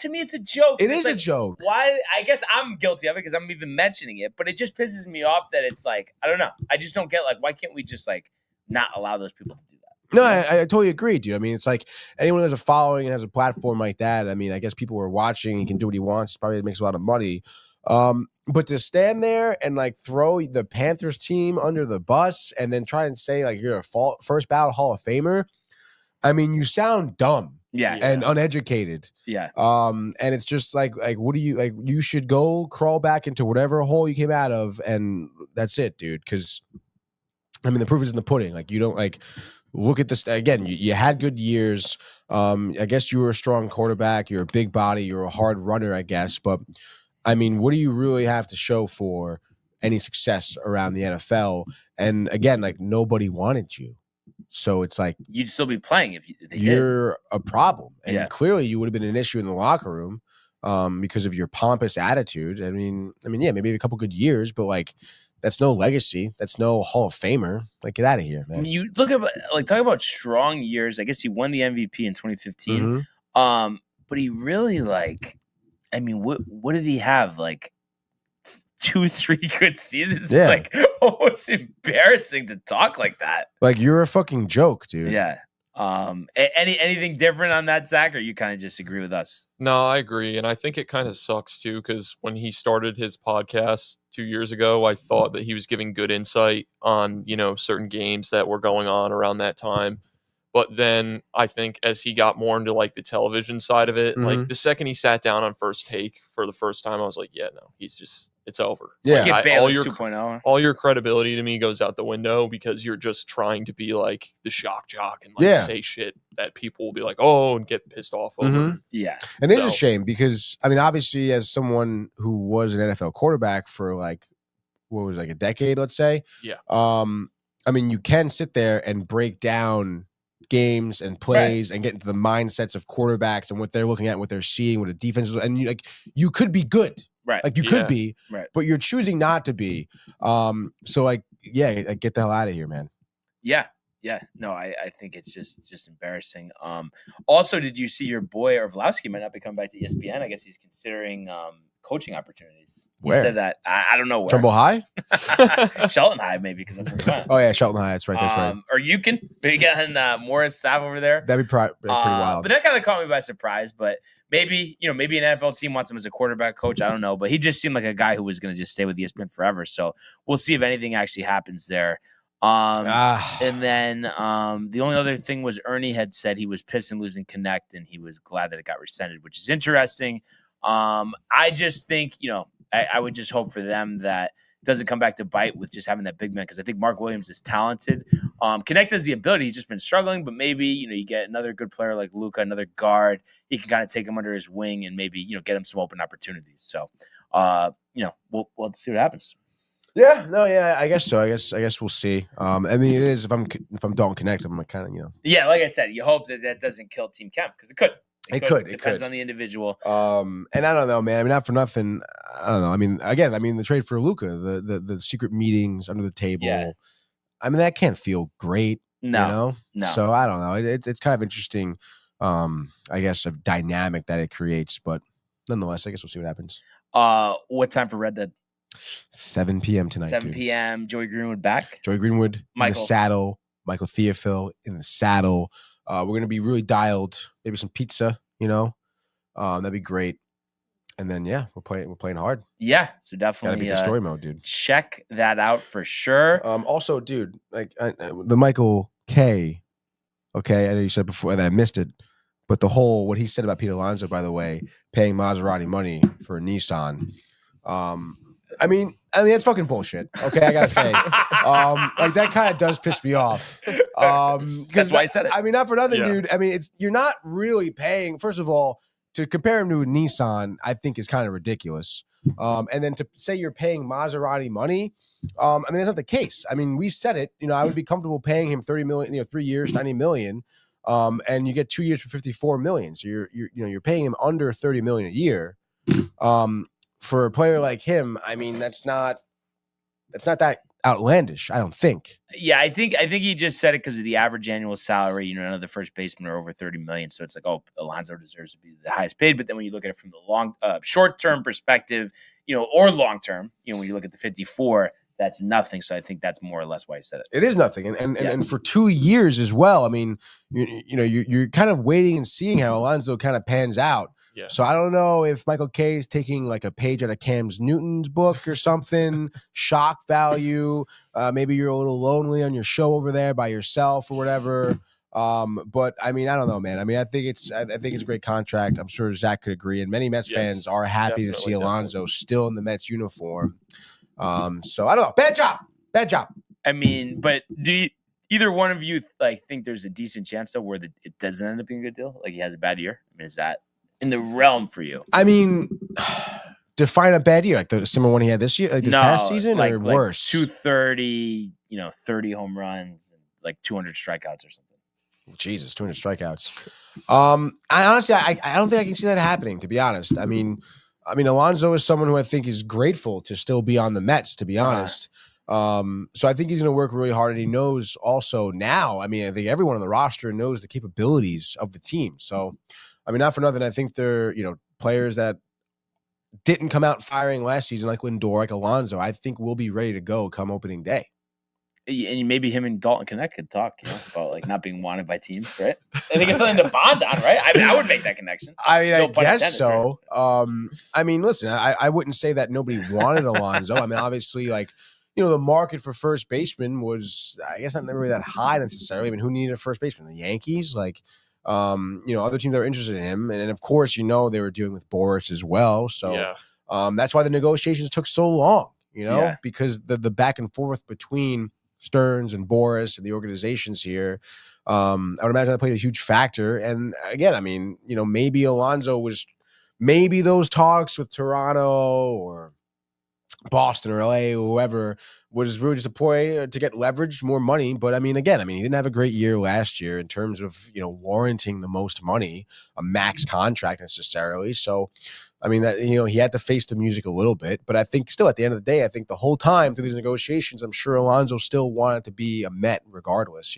me, it's a joke. It is a joke. Why? I guess I'm guilty of it because I'm even mentioning it. But it just pisses me off that it's like, I don't know. I just don't get like, why can't we just like not allow those people to do that? No, I totally agree, dude. I mean, it's like anyone who has a following and has a platform like that. I mean, I guess people are watching. He can do what he wants. Probably makes a lot of money. But to stand there and like throw the Panthers team under the bus and then try and say like you're a first ballot Hall of Famer, I mean, you sound dumb. Yeah. And uneducated. Yeah. And it's just like what do you like? You should go crawl back into whatever hole you came out of, and that's it, dude. Because I mean, the proof is in the pudding. Like you don't like. Look at this again. You had good years. I guess you were a strong quarterback. You're a big body. You're a hard runner, I guess. But I mean, what do you really have to show for any success around the NFL? And again, like nobody wanted you, so it's like you'd still be playing if you're a problem. And clearly, you would have been an issue in the locker room because of your pompous attitude. I mean, yeah, maybe a couple good years, but like. That's no legacy. That's no Hall of Famer. Like, get out of here, man. You look at like talk about strong years. I guess he won the MVP in 2015. Mm-hmm. But he really like, I mean, what did he have? Like 2-3 good seasons. Yeah. It's like almost embarrassing to talk like that. Like you're a fucking joke, dude. Yeah. Anything different on that, Zach, or you kind of just agree with us? No, I agree. And I think it kind of sucks too, because when he started his podcast 2 years ago, I thought that he was giving good insight on, certain games that were going on around that time. But then I think as he got more into like the television side of it, like the second he sat down on First Take for the first time, I was like, yeah, no, it's over. Yeah. Skip Bayless 2.0. All your credibility to me goes out the window because you're just trying to be like the shock jock and like say shit that people will be like, oh, and get pissed off over. Mm-hmm. Yeah. And it's a shame because, I mean, obviously as someone who was an NFL quarterback for like, what was it, like a decade, let's say. Yeah. I mean, you can sit there and break down games and plays and get into the mindsets of quarterbacks and what they're looking at, what they're seeing, what a defense is, and you could be good, right? Like you could be, right? But you're choosing not to be. So like, get the hell out of here, man. Yeah. No, I think it's just embarrassing. Also, did you see your boy Orlovsky might not be coming back to ESPN? I guess he's considering coaching opportunities. He said that. I don't know where. Trumbull High? Shelton High, maybe, because that's where he's from. Oh, yeah, Shelton High. That's right. Or UCONN. Maybe getting more staff over there. That'd be pretty wild. But that kind of caught me by surprise. But maybe an NFL team wants him as a quarterback coach. I don't know. But he just seemed like a guy who was going to just stay with ESPN forever. So we'll see if anything actually happens there. And then the only other thing was Ernie had said he was pissed and losing Connect, and he was glad that it got rescinded, which is interesting. I just think, I would just hope for them that it doesn't come back to bite with just having that big man, because I think Mark Williams is talented. Connect has the ability. He's just been struggling, but maybe, you get another good player like Luka, another guard. He can kind of take him under his wing and maybe, get him some open opportunities. So, we'll see what happens. Yeah, no, yeah, I guess so. I guess we'll see. I mean, it is if I'm Dalton Connect, I'm kind of Yeah, like I said, you hope that doesn't kill Team Kemp because it could. It Depends could. on the individual. And I don't know, man. I mean, not for nothing. I don't know. I mean, again, the trade for Luka, the secret meetings under the table. Yeah. I mean, that can't feel great. No. So I don't know. It's kind of interesting. I guess a dynamic that it creates, but nonetheless, I guess we'll see what happens. What time for Red Dead? 7 p.m. tonight. 7 p.m. Joey Greenwood back. Joey Greenwood in the saddle. Michael Theophil in the saddle. We're gonna be really dialed. Maybe some pizza. That'd be great. And then we're playing hard. Yeah, so definitely gotta beat the story mode, dude. Check that out for sure. Also, dude, like the Michael K. Okay, I know you said before that I missed it, but the whole what he said about Pete Alonso, by the way, paying Maserati money for a Nissan. I mean that's fucking bullshit. Okay, I gotta say, like that kind of does piss me off. That's why I said it. I mean, not for nothing, dude. I mean, you're not really paying. First of all, to compare him to a Nissan, I think is kind of ridiculous. And then to say you're paying Maserati money, I mean that's not the case. I mean, we said it. I would be comfortable paying him $30 million, 3 years, $90 million, and you get 2 years for $54 million. So you're paying him under $30 million a year. For a player like him, I mean that's not that outlandish, I don't think. Yeah, I think he just said it because of the average annual salary. None of the first basemen are over $30 million, so it's like, oh, Alonso deserves to be the highest paid. But then when you look at it from the short term perspective, or long term, when you look at the 54, that's nothing. So I think that's more or less why he said it. It is nothing, and for 2 years as well. I mean, you're kind of waiting and seeing how Alonso kind of pans out. Yeah. So I don't know if Michael K is taking like a page out of Cam Newton's book or something, shock value. Maybe you're a little lonely on your show over there by yourself or whatever. But I mean, I don't know, man. I mean, I think it's a great contract. I'm sure Zach could agree, and many Mets fans are happy to see Alonso still in the Mets uniform. So I don't know. Bad job. I mean, but do either one of you think there's a decent chance though where it doesn't end up being a good deal? Like he has a bad year. I mean, is that in the realm for you? I mean, define a bad year, like the similar one he had this year, like this past season, or worse? 230, 30 home runs, and like 200 strikeouts or something. Jesus, 200 strikeouts. I honestly, I don't think I can see that happening, to be honest. I mean, Alonso is someone who I think is grateful to still be on the Mets, to be honest. So I think he's going to work really hard, and he knows also now. I mean, I think everyone on the roster knows the capabilities of the team. So, I mean, not for nothing, I think they're, players that didn't come out firing last season, like Lindor, like Alonso, I think will be ready to go come opening day. And maybe him and Dalton Connect could talk, about not being wanted by teams, right? I think it's something to bond on, right? I mean, I would make that connection. I mean, I guess so. Right? I mean, listen, I wouldn't say that nobody wanted Alonso. I mean, obviously, the market for first baseman was, I guess, not really that high necessarily. I mean, who needed a first baseman? The Yankees, other teams that were interested in him. And of course, they were dealing with Boris as well. So that's why the negotiations took so long, because the back and forth between Stearns and Boris and the organizations here, I would imagine that played a huge factor. And again, I mean, maybe Alonso was, maybe those talks with Toronto or Boston or LA or whoever was really disappointed to get leveraged more money. But I mean, he didn't have a great year last year in terms of, warranting the most money, a max contract necessarily. So, I mean, that, he had to face the music a little bit, but I think still at the end of the day, I think the whole time through these negotiations, I'm sure Alonso still wanted to be a Met regardless,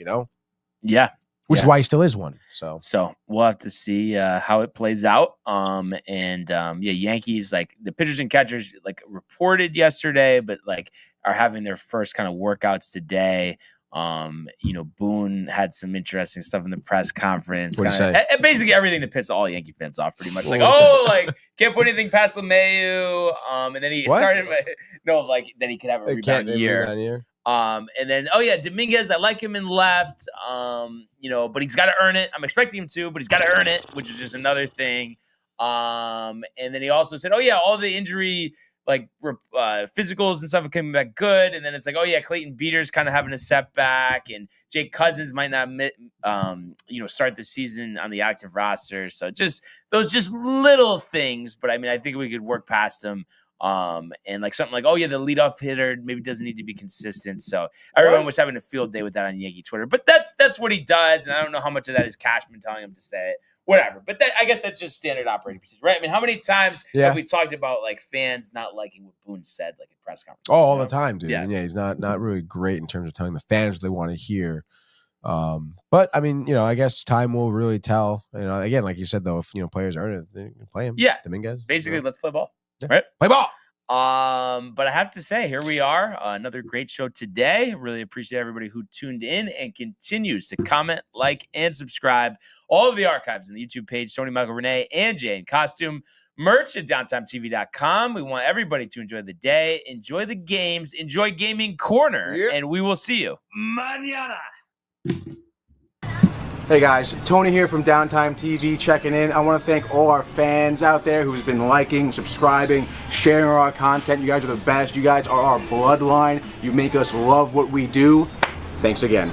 Yeah. Which is why he still is one. So we'll have to see how it plays out. Yankees, the pitchers and catchers reported yesterday, but are having their first kind of workouts today. Boone had some interesting stuff in the press conference. Basically everything that pissed all Yankee fans off, pretty much. Can't put anything past LeMahieu. And then he started. Then he could have a rebound year. And then, Dominguez, I like him in left, but he's got to earn it. I'm expecting him to, but he's got to earn it, which is just another thing. And then he also said, all the injury, physicals and stuff are coming back good. And then it's Clayton Beater's kind of having a setback, and Jake Cousins might not, start the season on the active roster. So just those little things, but I mean, I think we could work past them. And like something like, oh yeah, the leadoff hitter maybe doesn't need to be consistent. So everyone was having a field day with that on Yankee Twitter. But that's what he does, and I don't know how much of that is Cashman telling him to say it. Whatever. But I guess that's just standard operating procedure, right? I mean, how many times have we talked about like fans not liking what Boone said, like in press conference? Oh, all the time, dude. Yeah. And he's not really great in terms of telling the fans what they want to hear. But I mean, I guess time will really tell. Again, like you said though, if players earn it, they can play him. Yeah. Dominguez. Basically, let's play ball. Yeah. Right? Play ball. But I have to say, here we are, another great show today. Really appreciate everybody who tuned in and continues to comment, like, and subscribe. All of the archives on the YouTube page, Tony, Michael, Renee, and Jay in costume. Merch at downtimetv.com. We want everybody to enjoy the day, enjoy the games, enjoy Gaming Corner, and we will see you mañana. Hey guys, Tony here from Downtime TV checking in. I want to thank all our fans out there who's been liking, subscribing, sharing our content. You guys are the best. You guys are our bloodline. You make us love what we do. Thanks again.